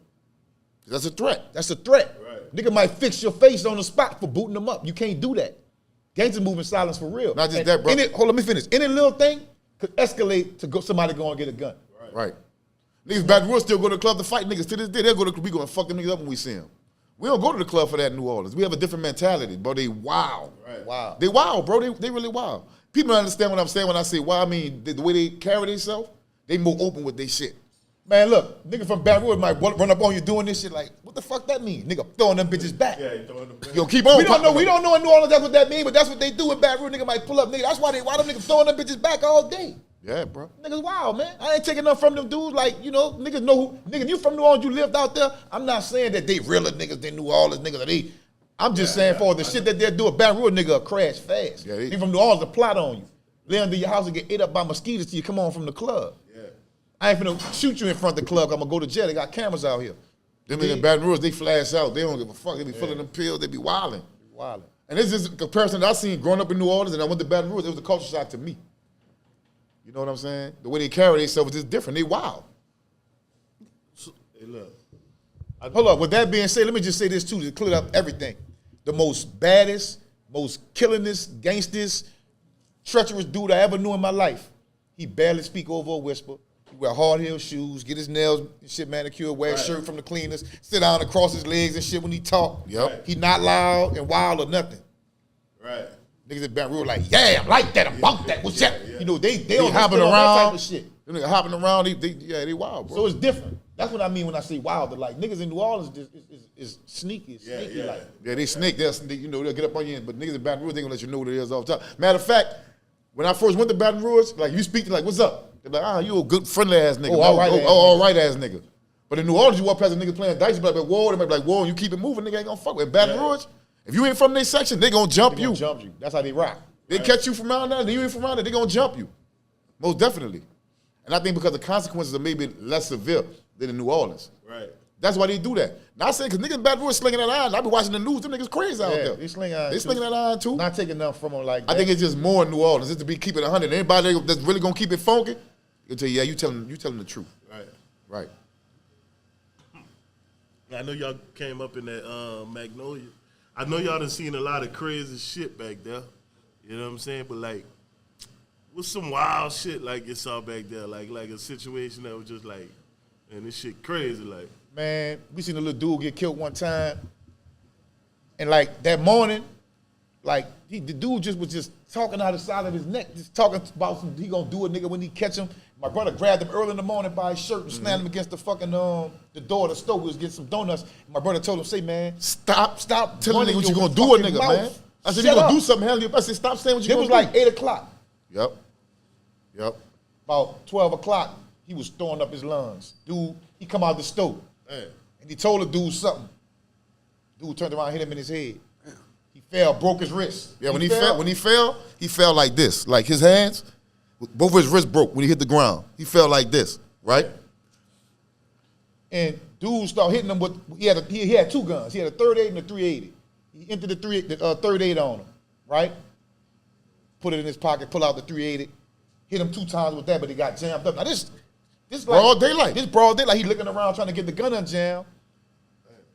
Speaker 3: That's a threat.
Speaker 2: That's a threat.
Speaker 4: Right.
Speaker 2: Nigga might fix your face on the spot for booting them up. You can't do that. Gangsters move in silence for real.
Speaker 3: Not just that, bro.
Speaker 2: Let me finish. Any little thing could escalate to somebody go and get a gun.
Speaker 3: Right. Niggas Baton Rouge still go to the club to fight niggas to this day. They'll go to the club. We gonna fuck them niggas up when we see them. We don't go to the club for that in New Orleans. We have a different mentality, bro. They wild.
Speaker 4: Right.
Speaker 2: Wow.
Speaker 3: They wild, bro. They really wild. People don't understand what I'm saying when I say wild. I mean, the way they carry themselves, they more open with their shit.
Speaker 2: Man, look, nigga from Baton Rouge might run up on you doing this shit like, what the fuck that mean? Nigga throwing them bitches back.
Speaker 4: Yeah, throwing them back.
Speaker 3: Yo, keep on.
Speaker 2: We don't know in New Orleans that's what that mean, but that's what they do in Baton Rouge. Nigga might pull up, nigga. That's why them niggas throwing them bitches back all day.
Speaker 3: Yeah, bro.
Speaker 2: Niggas wild, man. I ain't taking nothing from them dudes. Like, you know, niggas know who. Nigga, you from New Orleans, you lived out there. I'm not saying that they realer niggas than New Orleans niggas. I'm just saying for the shit that they're doing, Baton Rouge nigga will crash fast. Yeah, from New Orleans to plot on you. Lay under your house and get ate up by mosquitoes till you come on from the club. Yeah. I ain't finna shoot you in front of the club. I'm gonna go to jail. They got cameras out here.
Speaker 3: Them in Baton Rouge, they flash out. They don't give a fuck. They be filling them pills. They be wilding.
Speaker 2: Wilding.
Speaker 3: And this is a comparison that I seen growing up in New Orleans, and I went to Baton Rouge. It was a culture shock to me. You know what I'm saying? The way they carry themselves is just different. They wild.
Speaker 4: Hey, look.
Speaker 2: Hold up. With that being said, let me just say this too to clear up everything. The most baddest, most killingest, gangstest, treacherous dude I ever knew in my life. He barely speak over a whisper. He wear hard heel shoes, get his nails and shit manicured, wear a shirt from the cleaners, sit down across his legs and shit when he talk.
Speaker 3: Yep.
Speaker 2: He not loud and wild or nothing.
Speaker 4: Right.
Speaker 2: Niggas at Baton Rouge like, yeah, I'm like that, I'm about that. What's that?
Speaker 4: yeah.
Speaker 2: You know, they
Speaker 3: They
Speaker 2: don't
Speaker 3: hopping
Speaker 2: hopping around type
Speaker 3: around.
Speaker 2: of shit.
Speaker 3: Them niggas hopping around. They wild, bro.
Speaker 2: So it's different. That's what I mean when I say wild. Like niggas in New Orleans is sneaky, sneaky like.
Speaker 3: Yeah, they snake. They'll get up on you. But niggas in Baton Rouge, they gonna let you know what it is all the time. Matter of fact, when I first went to Baton Rouge, like you speak to like, what's up? They're like, you a good friendly ass nigga. All right ass nigga. But in New Orleans, you walk past a nigga playing dice, you be like, whoa, they might be like, whoa, and you keep it moving, nigga ain't gonna fuck with. Baton Rouge, if you ain't from their section, they gonna jump you.
Speaker 2: Jump you. That's how they rock.
Speaker 3: They catch you from around there, and you ain't from around there, they gonna jump you. Most definitely. And I think because the consequences are maybe less severe than in New Orleans.
Speaker 4: Right.
Speaker 3: That's why they do that. Not saying because niggas in Baton Rouge slinging that iron. I be watching the news. Them niggas crazy out there.
Speaker 2: They sling iron.
Speaker 3: They slinging that iron too.
Speaker 2: Not taking nothing from them like that.
Speaker 3: I think it's just more in New Orleans. Just to be keeping 100. Anybody that's really gonna keep it funky, you'll tell you, yeah, you telling the truth.
Speaker 4: Right.
Speaker 3: Right.
Speaker 4: I know y'all came up in that Magnolia. I know y'all done seen a lot of crazy shit back there. You know what I'm saying? But like, what's some wild shit like you saw back there? Like a situation that was just like, man, this shit crazy. Like,
Speaker 2: Man, we seen a little dude get killed one time. And like that morning, like the dude just was just talking out the side of his neck, just talking about he gonna do a nigga when he catch him. My brother grabbed him early in the morning by his shirt and slammed him against the fucking the door of the store. We was getting some donuts. My brother told him, say, man, stop telling
Speaker 3: Telling
Speaker 2: nigga
Speaker 3: nigga what you
Speaker 2: your
Speaker 3: gonna do a
Speaker 2: fucking
Speaker 3: nigga,
Speaker 2: mouth.
Speaker 3: man. I said,
Speaker 2: Shut
Speaker 3: you gonna
Speaker 2: up.
Speaker 3: do something, hell, I said, stop saying what you
Speaker 2: It
Speaker 3: gonna
Speaker 2: was
Speaker 3: do.
Speaker 2: like 8 o'clock.
Speaker 3: Yep.
Speaker 2: About 12 o'clock, he was throwing up his lungs. Dude, he come out the stove.
Speaker 4: man,
Speaker 2: And he told the dude something. Dude turned around, hit him in his head. He fell, broke his wrist.
Speaker 3: Yeah, when he fell, he fell like this. Like his hands, both of his wrists broke when he hit the ground. He fell like this, right?
Speaker 2: And dude started hitting him with, he had two guns. He had a 38 and a 380. He entered the 38 on him, right? Put it in his pocket, pull out the 380. Hit him 2 times with that, but he got jammed up. Now this
Speaker 3: Broad daylight.
Speaker 2: This broad daylight. He looking around trying to get the gun unjammed.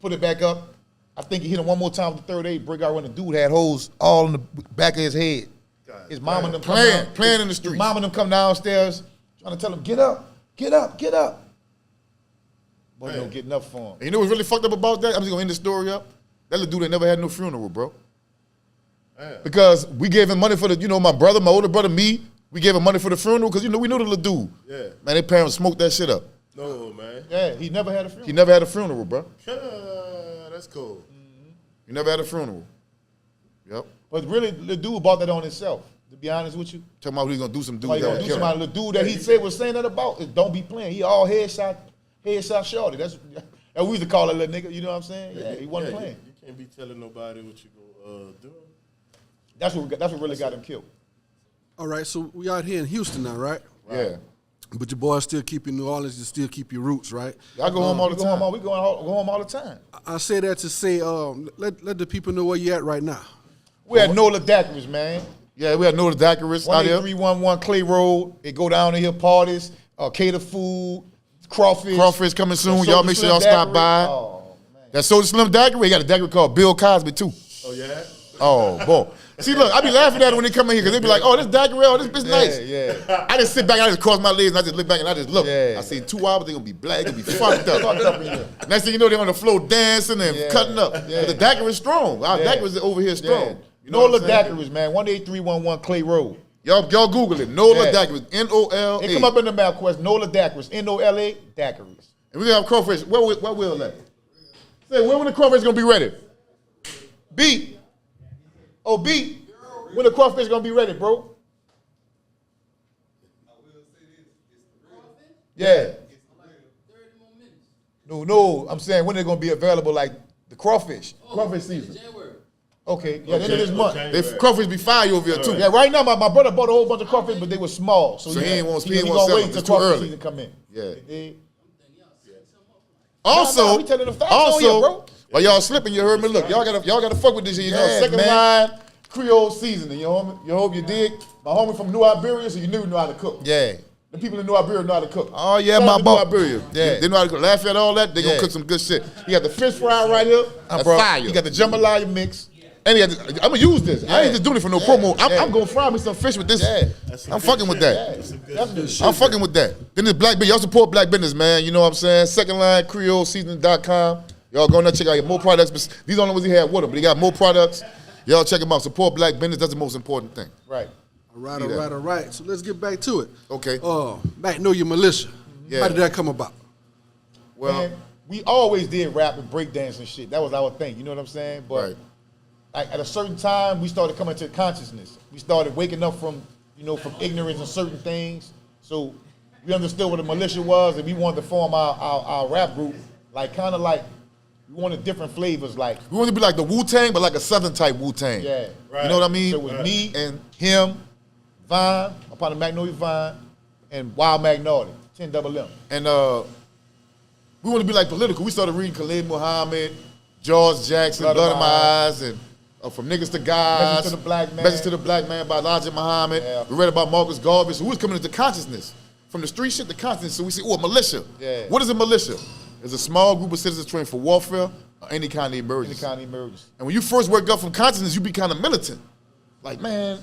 Speaker 2: Put it back up. I think he hit him one more time with the 38. Break out when the dude had holes all in the back of his head.
Speaker 4: God,
Speaker 2: His mom and them
Speaker 3: Playing in the
Speaker 2: His
Speaker 3: streets.
Speaker 2: mom and them come downstairs trying to tell him, get up, get up, get up. But no getting up for him.
Speaker 3: And you know what's really fucked up about that? I'm just gonna end the story up. That little dude that never had no funeral, bro.
Speaker 4: man.
Speaker 3: Because we gave him money for the, my brother, my older brother, me, we gave him money for the funeral because, we knew the little dude.
Speaker 4: Yeah.
Speaker 3: Man, their parents smoked that shit up.
Speaker 4: No, man.
Speaker 2: Yeah, he never had a funeral.
Speaker 3: He never had a funeral, bro.
Speaker 4: That's cool.
Speaker 3: He never had a funeral. Yep.
Speaker 2: But really, the dude bought that on himself, to be honest with you.
Speaker 3: Talking about he's gonna do some dudes
Speaker 2: Like,
Speaker 3: that
Speaker 2: do
Speaker 3: would kill him.
Speaker 2: somebody, the dude that he said was saying that about, is don't be playing. He all headshot shorty. That's and we used to call that little nigga, you know what I'm saying? Yeah, he wasn't playing.
Speaker 4: You can't be telling nobody what you go do.
Speaker 2: That's what really got him killed.
Speaker 1: All right, so we out here in Houston now, right?
Speaker 3: Yeah.
Speaker 1: But your boys still keep your New Orleans, you still keep your roots, right?
Speaker 3: Y'all go home all
Speaker 2: We
Speaker 3: the
Speaker 2: go
Speaker 3: time.
Speaker 2: home all the time.
Speaker 1: I say that to say, let the people know where you at right now.
Speaker 2: We had Nola Daiquiris, man.
Speaker 3: Yeah, we had no daiquiris out here.
Speaker 2: 18311 Clay Road. They go down to here parties, cater food, crawfish.
Speaker 3: Crawfish coming soon.
Speaker 2: Soda
Speaker 3: Y'all make sure
Speaker 2: Slim
Speaker 3: y'all stop
Speaker 2: daiquiri.
Speaker 3: by.
Speaker 2: Oh, man.
Speaker 3: That Soda Slim daiquiri, he got a daiquiri called Bill Cosby too.
Speaker 4: Oh, yeah?
Speaker 3: Oh, boy. See, look, I be laughing at it when they come in here because they be like, oh, this daiquiri, oh, this bitch nice.
Speaker 2: Yeah.
Speaker 3: I just sit back, I just cross my legs, and I just look back and I just look.
Speaker 2: Yeah.
Speaker 3: I see 2 hours, they gonna be black, they gonna be fucked up.
Speaker 2: Fucked up in here.
Speaker 3: Next thing you know, they on the floor dancing and
Speaker 2: Yeah.
Speaker 3: cutting up.
Speaker 2: Yeah.
Speaker 3: But the daiquiri is strong. Our
Speaker 2: Yeah.
Speaker 3: daiquiri is over here strong.
Speaker 2: Yeah.
Speaker 3: You know
Speaker 2: Nola
Speaker 3: what I'm saying?
Speaker 2: Daiquiris, man. 18311 Clay Road.
Speaker 3: Y'all Google it. Nola
Speaker 2: Yeah.
Speaker 3: daiquiris. N-O-L-A.
Speaker 2: It come up in the MapQuest. Nola Daiquiris. N-O-L-A Daiquiris.
Speaker 3: And we gonna have crawfish. Where will that? Say, when the crawfish gonna be ready?
Speaker 2: B. Oh, B. When the crawfish gonna be ready, bro? Yeah. No. I'm saying when they're gonna be available, like the crawfish. Crawfish season. Okay, yeah, the end of this month.
Speaker 4: January.
Speaker 3: They crawfish be fire over here too.
Speaker 2: Yeah, right now my brother bought a whole bunch of crawfish, but they were small. So
Speaker 3: he ain't want- he ain't
Speaker 2: he
Speaker 3: want
Speaker 2: gonna wait
Speaker 3: sell them.
Speaker 2: until
Speaker 3: It's too
Speaker 2: crawfish
Speaker 3: early.
Speaker 2: season come in.
Speaker 3: Yeah.
Speaker 2: They-
Speaker 3: Also,
Speaker 2: we telling the facts on here, bro.
Speaker 3: while y'all slipping, you heard me. Look, y'all gotta fuck with this shit. You know,
Speaker 2: Yeah,
Speaker 3: second
Speaker 2: man.
Speaker 3: line Creole seasoning. You homie, you hope you dig. My homie from New Iberia, so you knew how to cook.
Speaker 2: Yeah.
Speaker 3: The people in New Iberia know how to cook.
Speaker 2: Oh, yeah,
Speaker 3: Shout
Speaker 2: my
Speaker 3: out to
Speaker 2: boy.
Speaker 3: New Iberia.
Speaker 2: Yeah.
Speaker 3: They know how to cook. Laugh at all that. They
Speaker 2: Yeah.
Speaker 3: gonna cook some good shit. He got the fish fry right here. That's
Speaker 2: Bro,
Speaker 3: fire.
Speaker 2: you got the jambalaya mix.
Speaker 3: And he got the, I'm gonna use this. I ain't just doing it for no promo.
Speaker 2: Yeah.
Speaker 3: I'm gonna fry me some fish with this.
Speaker 2: Yeah.
Speaker 3: I'm fucking with that.
Speaker 2: Yeah. That's good shit.
Speaker 3: I'm fucking with that. Then there's black business. Y'all support black business, man. You know what I'm saying? Second line, CreoleSeasoning.com. Y'all go in there, check out your more products. But these are the ones he had with him, but he got more products. Y'all check him out. Support black business. That's the most important thing.
Speaker 2: Right.
Speaker 1: All right,
Speaker 3: See
Speaker 1: all
Speaker 3: that.
Speaker 1: right, all right. So let's get back to it.
Speaker 3: Okay.
Speaker 1: Magnolia Militia.
Speaker 3: Yeah.
Speaker 1: How did that come about?
Speaker 3: Well,
Speaker 2: Man, we always did rap and breakdance and shit. That was our thing. You know what I'm saying? But
Speaker 3: right.
Speaker 2: like, at a certain time, we started coming to consciousness. We started waking up from, from ignorance of certain things. So we understood what a militia was, and we wanted to form our rap group, like kind of like we wanted different flavors, like
Speaker 3: We want to be like the Wu-Tang, but like a Southern type Wu-Tang.
Speaker 2: yeah.
Speaker 3: You know what I mean?
Speaker 2: So it was me
Speaker 3: And
Speaker 2: him, Vine, upon the Magnolia Vine, and Wild Magnolia, 10 double M.
Speaker 3: And we want to be like political. We started reading Khalid Muhammad, George Jackson, Blood in My Eyes, and From Niggas to Guys.
Speaker 2: Message to the Black Man.
Speaker 3: Message to the Black Man by Elijah Muhammad.
Speaker 2: Yeah.
Speaker 3: We read about Marcus Garvey. So we was coming into consciousness. From the street shit to consciousness. So we say, oh, a militia.
Speaker 2: Yeah.
Speaker 3: What is a militia? It's a small group of citizens trained for warfare or any kind of
Speaker 2: Any
Speaker 3: emergency.
Speaker 2: kind of emergency.
Speaker 3: And when you first wake up from consciousness, you be kind of militant. Like, man,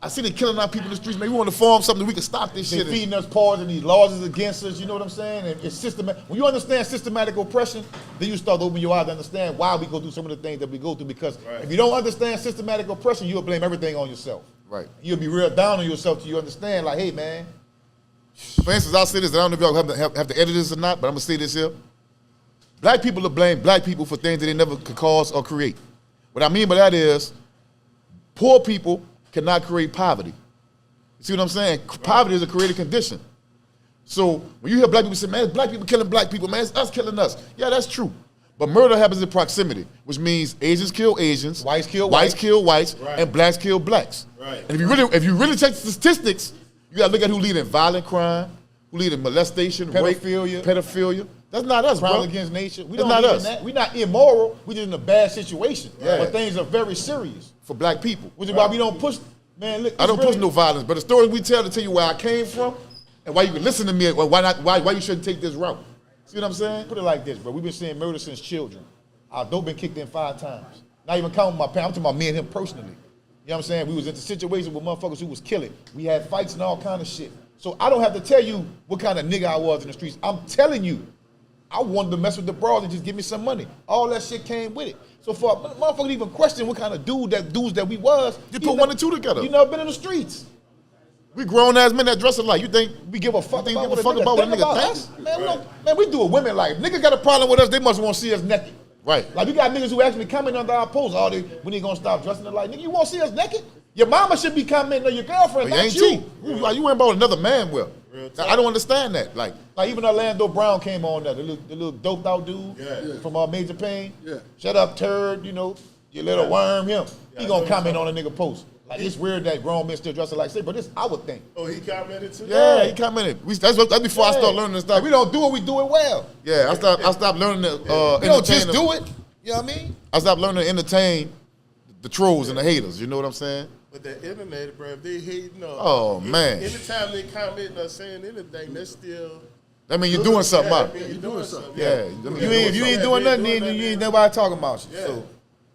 Speaker 3: I see they killing our people in the streets. Man, we want to form something we can stop this
Speaker 2: They
Speaker 3: shit.
Speaker 2: feeding us poison, these laws is against us, you know what I'm saying? And it's systematic. When you understand systematic oppression, then you start to open your eyes to understand why we go through some of the things that we go through. Because if you don't understand systematic oppression, you'll blame everything on yourself.
Speaker 3: Right.
Speaker 2: You'll be real down on yourself till you understand, like, hey, man,
Speaker 3: For instance, I'll say this, and I don't know if y'all have to edit this or not, but I'm going to say this here. Black people will blame black people for things that they never could cause or create. What I mean by that is, poor people cannot create poverty. You see what I'm saying? Poverty is a created condition. So when you hear black people say, man, it's black people killing black people, man, it's us killing us. Yeah, that's true. But murder happens in proximity, which means Asians kill Asians,
Speaker 2: Whites kill
Speaker 3: whites,
Speaker 2: whites.
Speaker 3: kill whites,
Speaker 4: Right.
Speaker 3: and blacks kill blacks.
Speaker 4: Right.
Speaker 3: And if you really check the statistics, you gotta look at who lead in violent crime, who lead in molestation,
Speaker 2: Pedophilia.
Speaker 3: rape, pedophilia. That's not us,
Speaker 2: crimes
Speaker 3: bro.
Speaker 2: against nature. We
Speaker 3: That's
Speaker 2: don't
Speaker 3: not
Speaker 2: even
Speaker 3: us.
Speaker 2: that. We're not immoral. We're just in a bad situation.
Speaker 3: Yeah.
Speaker 2: But things are very serious.
Speaker 3: For black people.
Speaker 2: Which is why we don't push, man, look.
Speaker 3: I don't
Speaker 2: it's
Speaker 3: push
Speaker 2: really-
Speaker 3: no violence, but the stories we tell to tell you where I came from and why you can listen to me, why you shouldn't take this route. See what I'm saying?
Speaker 2: Put it like this, bro. We've been seeing murder since children. Our dope been kicked in 5 times. Not even counting my parents. I'm talking about me and him personally. You know what I'm saying? We was into situations with motherfuckers who was killing. We had fights and all kind of shit. So I don't have to tell you what kind of nigga I was in the streets. I'm telling you, I wanted to mess with the broads and just give me some money. All that shit came with it. So for a motherfucker to even question what kind of dudes that we was,
Speaker 3: You put 1 and 2 together.
Speaker 2: You never been in the streets.
Speaker 3: We grown ass men that dress alike. You think
Speaker 2: We give a fuck
Speaker 3: You think
Speaker 2: about
Speaker 3: we give
Speaker 2: what
Speaker 3: a fuck about what a
Speaker 2: think
Speaker 3: nigga
Speaker 2: about
Speaker 3: think?
Speaker 2: us. Man, we don't, man, we do it women like. Niggas got a problem with us, they must want to see us naked.
Speaker 3: Right.
Speaker 2: Like we got niggas who actually comment under our posts. Oh, when they gonna stop dressing it like, nigga, you want to see us naked? Your mama should be commenting on your girlfriend,
Speaker 3: But
Speaker 2: not
Speaker 3: ain't
Speaker 2: you.
Speaker 3: you ain't about another man with.
Speaker 4: Real
Speaker 3: I don't understand that. Like,
Speaker 2: Like even Orlando Brown came on there, the little doped out dude from Major Pain.
Speaker 1: Yeah.
Speaker 2: Shut up, turd, you little worm, him.
Speaker 4: Yeah,
Speaker 2: He
Speaker 4: I
Speaker 2: gonna
Speaker 4: know
Speaker 2: comment
Speaker 4: he's
Speaker 2: on a nigga post. Like it's weird that grown men still dressing like, say, but this our thing.
Speaker 4: Oh, he commented too?
Speaker 3: yeah, he commented. That's before I start learning this stuff.
Speaker 2: Like, we don't do it, we do it well.
Speaker 3: Yeah, I stopped learning to
Speaker 2: We don't just
Speaker 3: entertain
Speaker 2: do it. You know what I mean?
Speaker 3: I stopped learning to entertain the trolls and the haters. You know what I'm saying?
Speaker 4: But the internet, bro, if they hating on.
Speaker 3: Oh, man.
Speaker 4: Anytime they comment or saying anything, that's still.
Speaker 3: That mean you're doing something
Speaker 4: Yeah,
Speaker 3: out.
Speaker 4: I mean, you're doing something.
Speaker 3: Yeah.
Speaker 2: If you ain't doing nothing, then you ain't nobody talking about you.
Speaker 4: Yeah.
Speaker 2: So,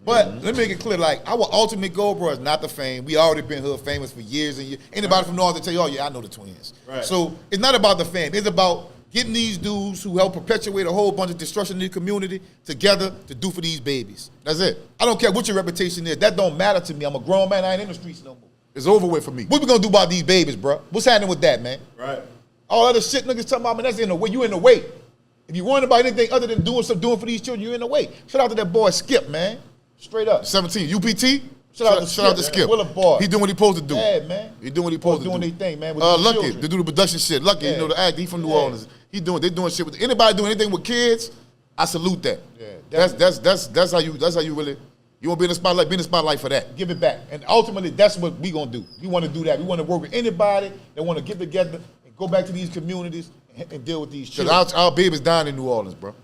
Speaker 2: but let me make it clear, like our ultimate goal, bro, is not the fame. We already been hood famous for years and years. Anybody from North to tell you, oh yeah, I know the Twins.
Speaker 4: Right.
Speaker 2: So it's not about the fame. It's about getting these dudes who help perpetuate a whole bunch of destruction in the community together to do for these babies.
Speaker 3: That's it.
Speaker 2: I don't care what your reputation is. That don't matter to me. I'm a grown man. I ain't in the streets no more.
Speaker 3: It's over with for me.
Speaker 2: What we gonna do about these babies, bro? What's happening with that, man?
Speaker 4: Right.
Speaker 2: All other shit niggas talking about, man, that's in the way. You in the way. If you worrying about anything other than doing for these children, you in the way. Shout out to that boy Skip, man. Straight up.
Speaker 3: 17, UPT.
Speaker 2: Shout out to
Speaker 3: Skip.
Speaker 2: Willa boy.
Speaker 3: He doing what he supposed to do.
Speaker 2: Yeah, man.
Speaker 3: He doing what he supposed to
Speaker 2: doing
Speaker 3: do.
Speaker 2: their thing, man. With these
Speaker 3: Lucky
Speaker 2: children.
Speaker 3: to do the production shit. Lucky,
Speaker 2: Yeah.
Speaker 3: the act. He from New
Speaker 2: Yeah.
Speaker 3: Orleans. They doing shit with anybody doing anything with kids. I salute that.
Speaker 2: Yeah,
Speaker 3: That's how you really, You want to be in the spotlight? Be in the spotlight for that.
Speaker 2: Give it back. And ultimately, that's what we going to do. We want to do that. We want to work with anybody that want to get together and go back to these communities and deal with these children.
Speaker 3: Because our babies dying in New Orleans, bro.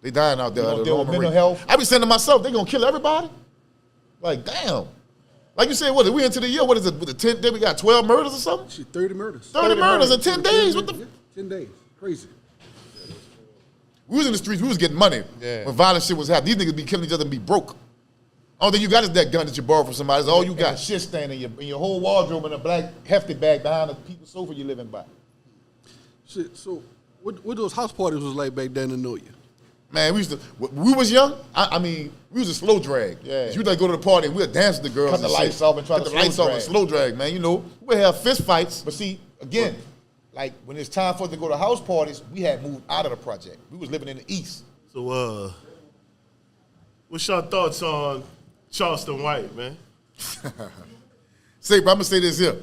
Speaker 3: They dying out there.
Speaker 2: They gonna deal with mental health.
Speaker 3: I be saying to myself, they going to kill everybody? Like, damn. Like you said, what, we into the year, what is it, with the 10 days, we got 12 murders or something?
Speaker 1: Shit, 30 murders.
Speaker 3: 30 murders in 10 days? What the?
Speaker 1: Yeah, 10 days. Crazy.
Speaker 3: We was in the streets, we was getting money when violent shit was happening. These niggas be killing each other and be broke. All thing you got is that gun that you borrowed from somebody. That's all you got.
Speaker 2: And a shit stain in your whole wardrobe and a black hefty bag behind the people's sofa you living by.
Speaker 1: Shit, so what those house parties was like back then in New York?
Speaker 3: Man, we was young. I mean, we was a slow drag.
Speaker 2: Yeah.
Speaker 3: We'd like go to the party and we'd dance with the girls.
Speaker 2: Cut the
Speaker 3: and
Speaker 2: lights
Speaker 3: shit.
Speaker 2: off and try
Speaker 3: Cut
Speaker 2: to
Speaker 3: the lights off and slow drag, man. You know, we'd have fist fights.
Speaker 2: But see, again, like when it's time for us to go to house parties, we had moved out of the project. We was living in the East.
Speaker 4: So, what's your thoughts on Charleston White, man?
Speaker 3: Say, bro, I'm gonna say this here.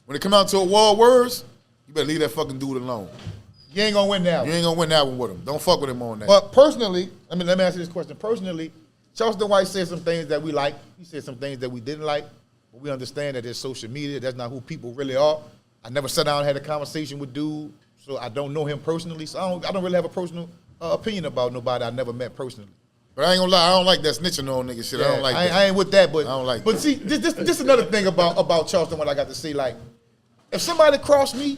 Speaker 3: When it come out to a war of words, you better leave that fucking dude alone.
Speaker 2: You ain't gonna win now.
Speaker 3: You ain't gonna win that one with him. Don't fuck with him on that.
Speaker 2: But personally, let me ask you this question. Personally, Charleston White said some things that we like. He said some things that we didn't like. But we understand that it's social media. That's not who people really are. I never sat down and had a conversation with dude, so I don't know him personally. So I don't really have a personal opinion about nobody I never met personally.
Speaker 3: But I ain't gonna lie, I don't like that snitching on nigga shit. I don't like that.
Speaker 2: I ain't with that, but
Speaker 3: I don't like
Speaker 2: But
Speaker 3: that.
Speaker 2: see, this another thing about Charleston. What I got to say, like, if somebody cross me,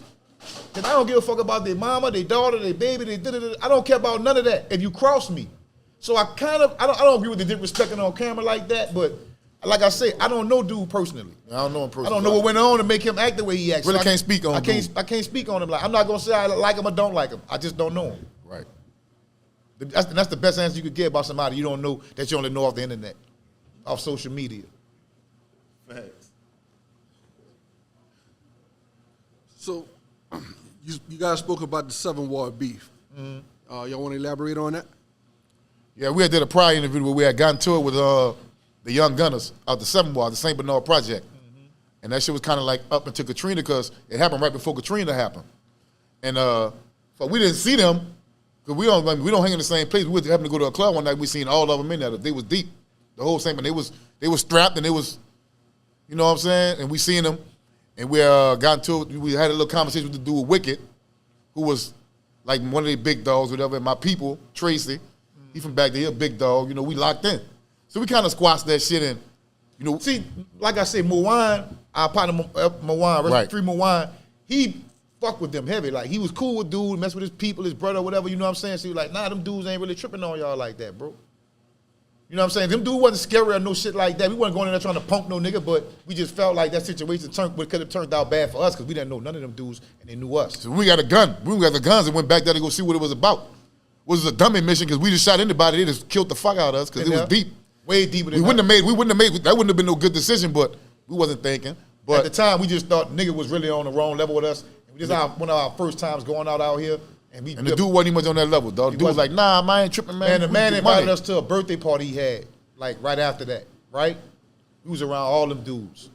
Speaker 2: then I don't give a fuck about their mama, their daughter, their baby, I don't care about none of that. If you cross me, so I don't agree with the disrespecting on camera like that. But like I say, I don't know dude personally.
Speaker 3: I don't know him personally.
Speaker 2: I don't know what went on to make him act the way he acts.
Speaker 3: Really
Speaker 2: So
Speaker 3: can't speak on dude.
Speaker 2: I can't speak on him. Like I'm not gonna say I like him or don't like him. I just don't know him.
Speaker 3: Right.
Speaker 2: That's the best answer you could get about somebody you don't know that you only know off the internet, off social media.
Speaker 4: Facts.
Speaker 1: So you guys spoke about the 7 Ward beef.
Speaker 2: Mm-hmm.
Speaker 1: Y'all want to elaborate on that?
Speaker 3: Yeah, we had did a prior interview where we had gotten to it with the young gunners out the 7 Ward, the St. Bernard Project. And that shit was kind of like up into Katrina because it happened right before Katrina happened. And so we didn't see them because we don't hang in the same place. We happened to go to a club one night. We seen all of them in there. They was deep, the whole same. And they was strapped and they was, you know what I'm saying? And we seen them. And we got into it. We had a little conversation with the dude Wicked, who was like one of the big dogs, whatever. And my people, Tracy, he from back there, he a big dog. You know, we locked in. So we kind of squashed that shit and, you know.
Speaker 2: See, like I said, Moan, our partner Moan,
Speaker 3: Right.
Speaker 2: Free Moan, he fuck with them heavy. Like he was cool with dude, mess with his people, his brother, whatever. You know what I'm saying? So he was like, nah, them dudes ain't really tripping on y'all like that, bro. You know what I'm saying? Them dudes wasn't scary or no shit like that. We wasn't going in there trying to punk no nigga, but we just felt like that situation could have turned out bad for us because we didn't know none of them dudes and they knew us.
Speaker 3: So we got a gun. We got the guns and went back there to go see what it was about. It was a dummy mission because we just shot anybody. They just killed the fuck out of us because it was deep.
Speaker 2: Way deeper than
Speaker 3: We wouldn't have made that wouldn't have been no good decision, but we wasn't thinking. But
Speaker 2: at the time, we just thought nigga was really on the wrong level with us. This is one of our first times going out here. And
Speaker 3: the dude wasn't even much on that level, dog. The dude was like, nah, I ain't tripping, man.
Speaker 2: And the man
Speaker 3: We
Speaker 2: invited
Speaker 3: money.
Speaker 2: us to a birthday party he had, like right after that, right? We was around all them dudes.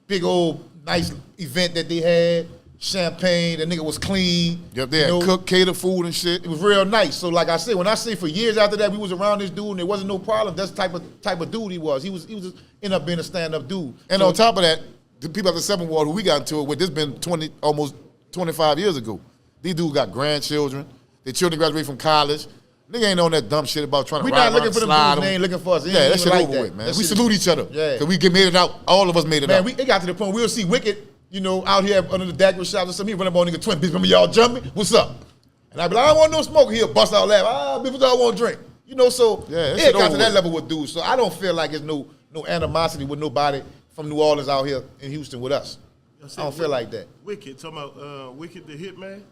Speaker 2: Big old nice event that they had, champagne, the nigga was clean.
Speaker 3: Yep, they had cooked, catered food and shit.
Speaker 2: It was real nice. So like I said, when I say for years after that, we was around this dude and there wasn't no problem. That's the type of dude he was. He was just ended up being a stand-up dude.
Speaker 3: And
Speaker 2: So-
Speaker 3: on top of that, the people at the 7 Ward who we got into it with, this been almost 25 years ago. These dudes got grandchildren. Their children graduated from college. Nigga ain't on that dumb shit about trying to
Speaker 2: We
Speaker 3: ride
Speaker 2: not looking
Speaker 3: around,
Speaker 2: for them
Speaker 3: slide
Speaker 2: dudes. They ain't looking for us. They
Speaker 3: Yeah,
Speaker 2: ain't
Speaker 3: that shit
Speaker 2: even like
Speaker 3: over
Speaker 2: that.
Speaker 3: with, man.
Speaker 2: That
Speaker 3: We
Speaker 2: shit-
Speaker 3: salute each other.
Speaker 2: Yeah.
Speaker 3: Because we made it out. All of us made it
Speaker 2: Man,
Speaker 3: out.
Speaker 2: it got to the point we'll see Wicked, you know, out here under the daiquiri shops or something. He run up on nigga twin. Bitch, remember y'all jumping? What's up? And I be like, I don't want no smoke. He'll bust out laughing. Bitch, I want drink. You know, so
Speaker 3: Yeah, that
Speaker 2: it
Speaker 3: shit
Speaker 2: got
Speaker 3: over
Speaker 2: to that
Speaker 3: with.
Speaker 2: level with dudes. So I don't feel like it's no animosity with nobody from New Orleans out here in Houston with us. I don't feel like that.
Speaker 4: Wicked, talking about Wicked the Hitman?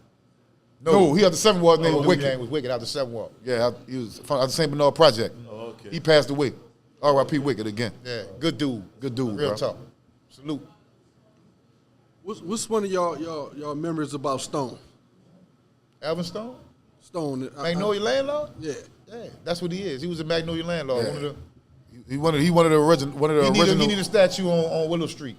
Speaker 3: No, he had the 7 Ward name was
Speaker 2: Dude's
Speaker 3: Wicked.
Speaker 2: name was Wicked out the 7 Wall.
Speaker 3: Yeah, he was from the St. Bernard Project.
Speaker 4: Oh, okay.
Speaker 3: He passed away. R.I.P. Wicked again.
Speaker 2: Yeah, good dude.
Speaker 3: Good dude,
Speaker 2: Real
Speaker 3: bro.
Speaker 2: talk. Salute.
Speaker 1: What's one of y'all memories about Stone?
Speaker 2: Alvin Stone?
Speaker 1: Stone.
Speaker 2: Magnolia Landlord?
Speaker 1: Yeah.
Speaker 2: Yeah, that's what he is. He was a Magnolia Landlord.
Speaker 3: Yeah.
Speaker 2: One of the,
Speaker 3: He one of the original.
Speaker 2: he need a statue on Willow Street.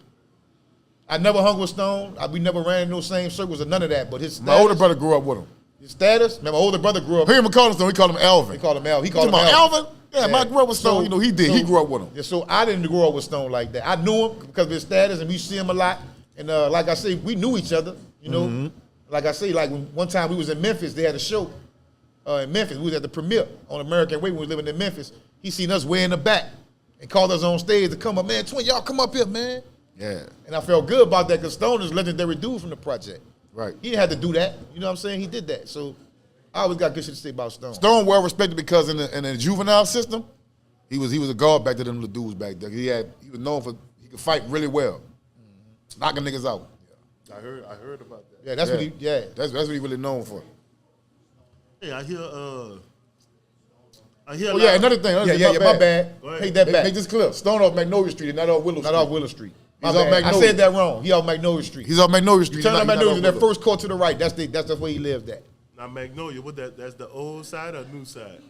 Speaker 2: I never hung with Stone. We never ran in those same circles or none of that. But his status,
Speaker 3: My older brother grew up with him.
Speaker 2: his status. My older brother grew up.
Speaker 3: Hear him call him Stone. He called him Alvin.
Speaker 2: He called him Al. He
Speaker 3: You
Speaker 2: called
Speaker 3: talking
Speaker 2: him
Speaker 3: about
Speaker 2: Alvin.
Speaker 3: Alvin? Yeah,
Speaker 2: Yeah.
Speaker 3: I grew up with Stone.
Speaker 2: So-
Speaker 3: You know, he did. He grew up with him.
Speaker 2: Yeah, so I didn't grow up with Stone like that. I knew him because of his status, and we see him a lot. And like I say, we knew each other. You know, like I say, like one time we was in Memphis, they had a show in Memphis. We was at the premiere on American Way when we was living in Memphis. He seen us way in the back and called us on stage to come up. Man, Twin, y'all come up here, man.
Speaker 3: Yeah.
Speaker 2: And I felt good about that because Stone is a legendary dude from the project.
Speaker 3: Right.
Speaker 2: He didn't have to do that. You know what I'm saying? He did that. So I always got good shit to say about Stone.
Speaker 3: Stone well respected because in the juvenile system, he was a guard back to them little dudes back there. He was known for he could fight really well, knocking niggas out.
Speaker 4: I heard about that.
Speaker 2: Yeah, that's what he. Yeah,
Speaker 3: That's what he really known for.
Speaker 4: Hey, I hear.
Speaker 3: Oh
Speaker 2: Yeah,
Speaker 3: yeah, another thing.
Speaker 2: my bad.
Speaker 4: Go ahead.
Speaker 2: Take that back.
Speaker 3: Make this clear. Stone off Magnolia Street and not off Willow Street.
Speaker 2: Not off Willow Street. My
Speaker 3: He's off
Speaker 2: bad. I
Speaker 3: Magnolia.
Speaker 2: said that wrong. He off Magnolia Street.
Speaker 3: He's off Magnolia Street.
Speaker 2: Turn
Speaker 3: He's
Speaker 2: on
Speaker 3: not
Speaker 2: Magnolia,
Speaker 3: off
Speaker 2: that
Speaker 3: Willow.
Speaker 2: first court to the right. That's where he lived at.
Speaker 4: Now Magnolia, that's the old side or new side?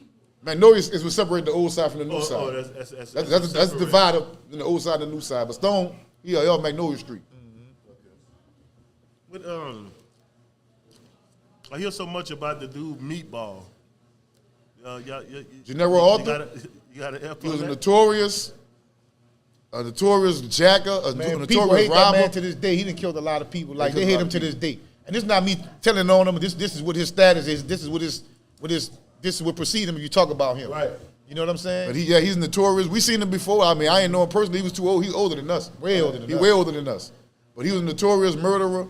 Speaker 3: Magnolia is what separates the old side from the new side.
Speaker 4: Oh, that's
Speaker 3: That's the
Speaker 4: separate.
Speaker 3: divide up in the old side and the new side. But Stone, he off Magnolia Street.
Speaker 4: But, I hear so much about the dude Meatball.
Speaker 3: Gennaro Arthur?
Speaker 4: You got an F
Speaker 3: He was
Speaker 4: on
Speaker 3: a
Speaker 4: that?
Speaker 3: notorious jacker, a
Speaker 2: Man, people
Speaker 3: notorious
Speaker 2: hate that man
Speaker 3: robber.
Speaker 2: to this day. He done killed a lot of people. Like
Speaker 3: killed
Speaker 2: they
Speaker 3: a
Speaker 2: hate
Speaker 3: lot
Speaker 2: him
Speaker 3: of
Speaker 2: to this day. And this is not me telling on him. This is what his status is. This is what precede him if you talk about him.
Speaker 4: Right.
Speaker 2: You know what I'm saying?
Speaker 3: But he's notorious. We seen him before. I mean, I ain't know him personally. He was too old. He's older than us.
Speaker 2: Way older than us.
Speaker 3: Way older than us. But he was a notorious murderer,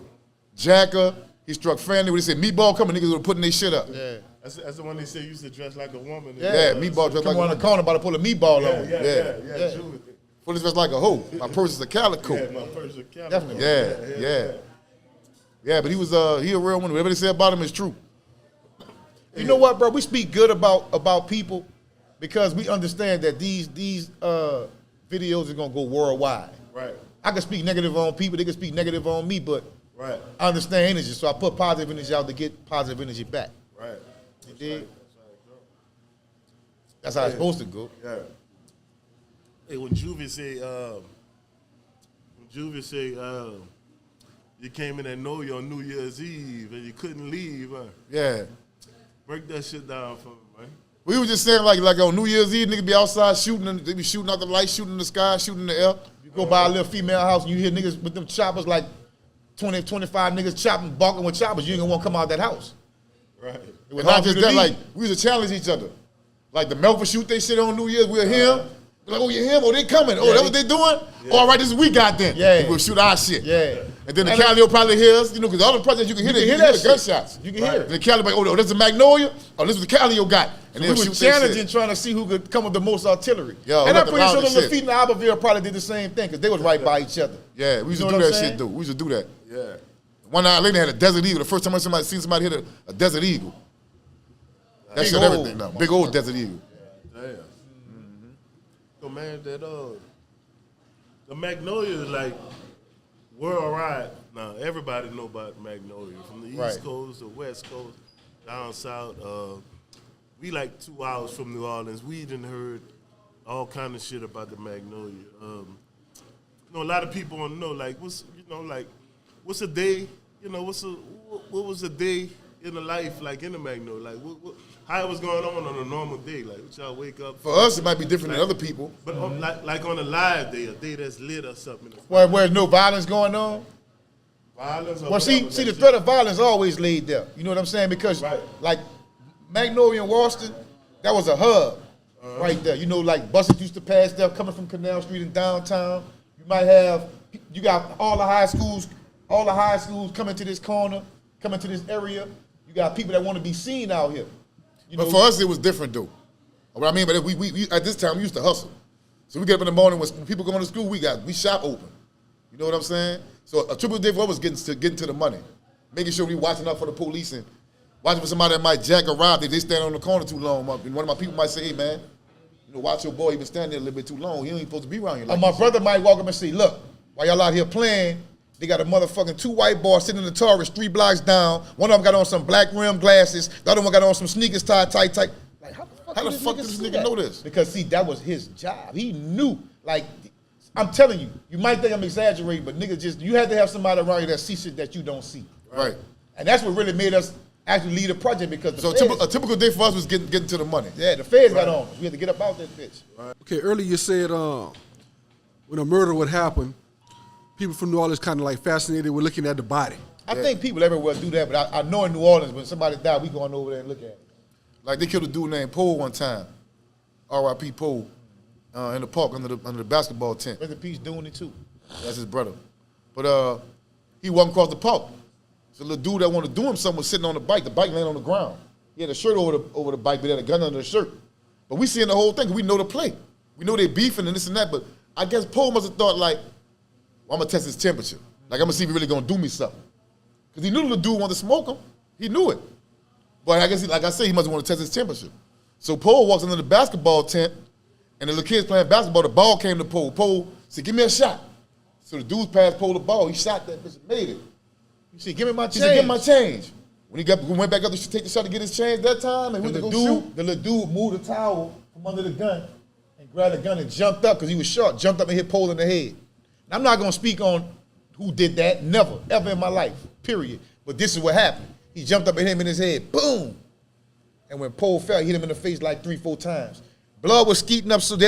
Speaker 3: jacker. He struck family. When they said meatball coming, niggas were putting their shit up.
Speaker 2: Yeah.
Speaker 4: That's the one they said used to dress like a woman.
Speaker 3: Yeah, Meatball dressed
Speaker 2: Come
Speaker 3: like
Speaker 2: on
Speaker 3: a
Speaker 2: the corner about to pull a meatball on.
Speaker 4: Yeah. Julie.
Speaker 3: Fully dressed like a hoe. My purse is a calico.
Speaker 4: Yeah, my first account.
Speaker 2: Definitely.
Speaker 3: Yeah, but he a real one. Whatever they say about him is true.
Speaker 2: You know what, bro? We speak good about people because we understand that these videos are gonna go worldwide.
Speaker 4: Right.
Speaker 2: I can speak negative on people, they can speak negative on me, but
Speaker 4: Right.
Speaker 2: I understand energy, so I put positive energy out to get positive energy back.
Speaker 4: Right.
Speaker 2: You dig? That's how it's supposed to go.
Speaker 4: Yeah. Hey, when Juvie say, you came in and know you on New Year's Eve and you couldn't leave,
Speaker 3: Yeah.
Speaker 4: break that shit down for me, man.
Speaker 3: We was just saying like on New Year's Eve, niggas be outside shooting, and they be shooting out the lights, shooting in the sky, shooting in the air.
Speaker 2: You go by a little female house and you hear niggas with them choppers, like 20, 25 niggas chopping, balking with choppers, you ain't gonna want to come out that house.
Speaker 4: Right.
Speaker 2: It was
Speaker 3: And not
Speaker 2: hard for
Speaker 3: just
Speaker 2: you to
Speaker 3: that,
Speaker 2: leave.
Speaker 3: like, we used to challenge each other. Like the Melfa shoot they shit on New Year's, we'll hear them. Like, oh, you hear them? Oh, they coming. Oh,
Speaker 2: Yeah,
Speaker 3: that's what they doing? Oh, all right, this is we got then.
Speaker 2: Yeah.
Speaker 3: And we'll shoot our shit.
Speaker 2: Yeah.
Speaker 3: And then the
Speaker 2: And
Speaker 3: Cali will probably hear us, because all the projects you can hear,
Speaker 2: You
Speaker 3: you
Speaker 2: can
Speaker 3: can
Speaker 2: hear
Speaker 3: hear
Speaker 2: that
Speaker 3: the
Speaker 2: shit.
Speaker 3: gunshots.
Speaker 2: You can hear it.
Speaker 3: The Cali like, oh, this is Magnolia? Oh, this is the Calio got. And
Speaker 2: We
Speaker 3: they'll
Speaker 2: were
Speaker 3: shoot their
Speaker 2: challenging,
Speaker 3: shit.
Speaker 2: trying to see who could come with the most artillery.
Speaker 3: Yo,
Speaker 2: and
Speaker 3: we
Speaker 2: I'm
Speaker 3: got the
Speaker 2: pretty sure
Speaker 3: loudest
Speaker 2: the
Speaker 3: shit.
Speaker 2: Lafitte and Iberville probably did the same thing because they was right by each other.
Speaker 3: Yeah, we used
Speaker 2: You
Speaker 3: to
Speaker 2: know
Speaker 3: do
Speaker 2: what
Speaker 3: that
Speaker 2: I'm
Speaker 3: shit,
Speaker 2: saying?
Speaker 3: dude. We used to do that.
Speaker 4: Yeah.
Speaker 3: One night, lady had a Desert Eagle. The first time somebody seen somebody hit a Desert Eagle. That
Speaker 2: Big
Speaker 3: shit,
Speaker 2: old.
Speaker 3: everything now. Big old Desert Eagle.
Speaker 4: Damn. So man, the Magnolia is like worldwide. Now everybody know about Magnolia from the East
Speaker 2: Right.
Speaker 4: Coast, the West Coast, down south. We like 2 hours from New Orleans. We done heard all kind of shit about the Magnolia. A lot of people want to know like what's a day? What was a day in the life like in the Magnolia? Like how it was going on a normal day? Like what y'all wake up
Speaker 3: For us, it might be different than other people.
Speaker 4: but like on a live day, a day that's lit or something.
Speaker 2: Where there's no violence going on.
Speaker 4: Violence or
Speaker 2: Well, see,
Speaker 4: whatever,
Speaker 2: the
Speaker 4: that
Speaker 2: threat
Speaker 4: shit.
Speaker 2: of violence always laid there. You know what I'm saying? Because
Speaker 4: Right.
Speaker 2: like Magnolia and Walston, that was a hub right there. You know, like buses used to pass there coming from Canal Street in downtown. You got all the high schools coming to this corner, coming to this area. You got people that want to be seen out here. You
Speaker 3: But
Speaker 2: know,
Speaker 3: for us, it was different, though. What I mean, but we at this time, we used to hustle. So we get up in the morning, when people going to school, we shop open. You know what I'm saying? So a triple day for us was getting to the money. Making sure we watching out for the police and watching for somebody that might jack or rob. If they stand on the corner too long, and one of my people might say, hey, man, watch your boy, he been standing there a little bit too long. He ain't supposed to be around here like
Speaker 2: my
Speaker 3: this.
Speaker 2: brother might walk up and say, look, while y'all out here playing, they got a motherfucking 2 white boys sitting in the Taurus 3 blocks down. One of them got on some black rim glasses. The other one got on some sneakers tied tight. Like, how the fuck
Speaker 3: does this
Speaker 2: see
Speaker 3: nigga
Speaker 2: that?
Speaker 3: know this?
Speaker 2: Because, see, that was his job. He knew. Like, I'm telling you, you might think I'm exaggerating, but nigga, you had to have somebody around you that see shit that you don't see.
Speaker 3: Right.
Speaker 2: And that's what really made us actually lead a project because the
Speaker 3: So
Speaker 2: feds,
Speaker 3: a typical day for us was getting to the money.
Speaker 2: yeah, the feds got on us. We had to get up out that bitch.
Speaker 1: Okay, earlier you said when a murder would happen, people from New Orleans kind of like fascinated with looking at the body.
Speaker 2: I think people everywhere do that, but I know in New Orleans when somebody died, we going over there and look at it.
Speaker 3: Like they killed a dude named Poe one time, R.I.P. Poe, in the park under the basketball tent.
Speaker 2: Rest in peace, doing it too.
Speaker 3: That's his brother. But he walked across the park. So the little dude that wanted to do him something was sitting on the bike. The bike landed on the ground. He had a shirt over the bike, but he had a gun under the shirt. But we seeing the whole thing 'cause we know the play. We know they beefing and this and that. But I guess Poe must have thought like, well, I'm gonna test his temperature. Like I'm gonna see if he really gonna do me something. Cause he knew the dude wanted to smoke him. He knew it. But I guess, like I said, he must want to test his temperature. So Poe walks into the basketball tent, and the little kids playing basketball. The ball came to Poe. Poe said, "Give me a shot." So the dude passed Poe the ball. He shot that bitch and made it.
Speaker 2: You see, give me my change.
Speaker 3: He said, "Give me my change." When he went back up to take the shot to get his change that time, and
Speaker 2: The
Speaker 3: went to go
Speaker 2: little
Speaker 3: shoot.
Speaker 2: dude moved the towel from under the gun and grabbed the gun and jumped up because he was short. Jumped up and hit Poe in the head. Now, I'm not gonna speak on who did that. Never, ever in my life. Period. But this is what happened. He jumped up and hit him in his head. Boom. And when Poe fell, he hit him in the face like 3-4 times. Blood was skeeting up, so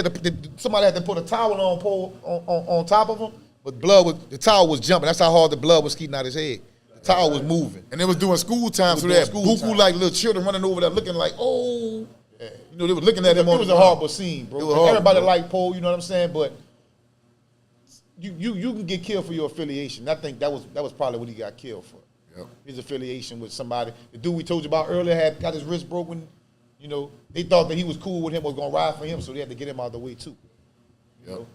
Speaker 2: somebody had to put a towel on Poe on top of him. But the towel was jumping. That's how hard the blood was skeeting out his head. The towel was moving.
Speaker 3: And they was doing school time, so they had buku like little children running over there looking like, oh. Yeah. You know, they were looking at him on
Speaker 2: It was a horrible scene, bro.
Speaker 3: It was horrible,
Speaker 2: Everybody
Speaker 3: bro.
Speaker 2: liked Poe, you know what I'm saying? But you can get killed for your affiliation. I think that was probably what he got killed for.
Speaker 3: Yep.
Speaker 2: His affiliation with somebody. The dude we told you about earlier got his wrist broken. You know, they thought that he was cool with him, was gonna ride for him, so they had to get him out of the way too. You know?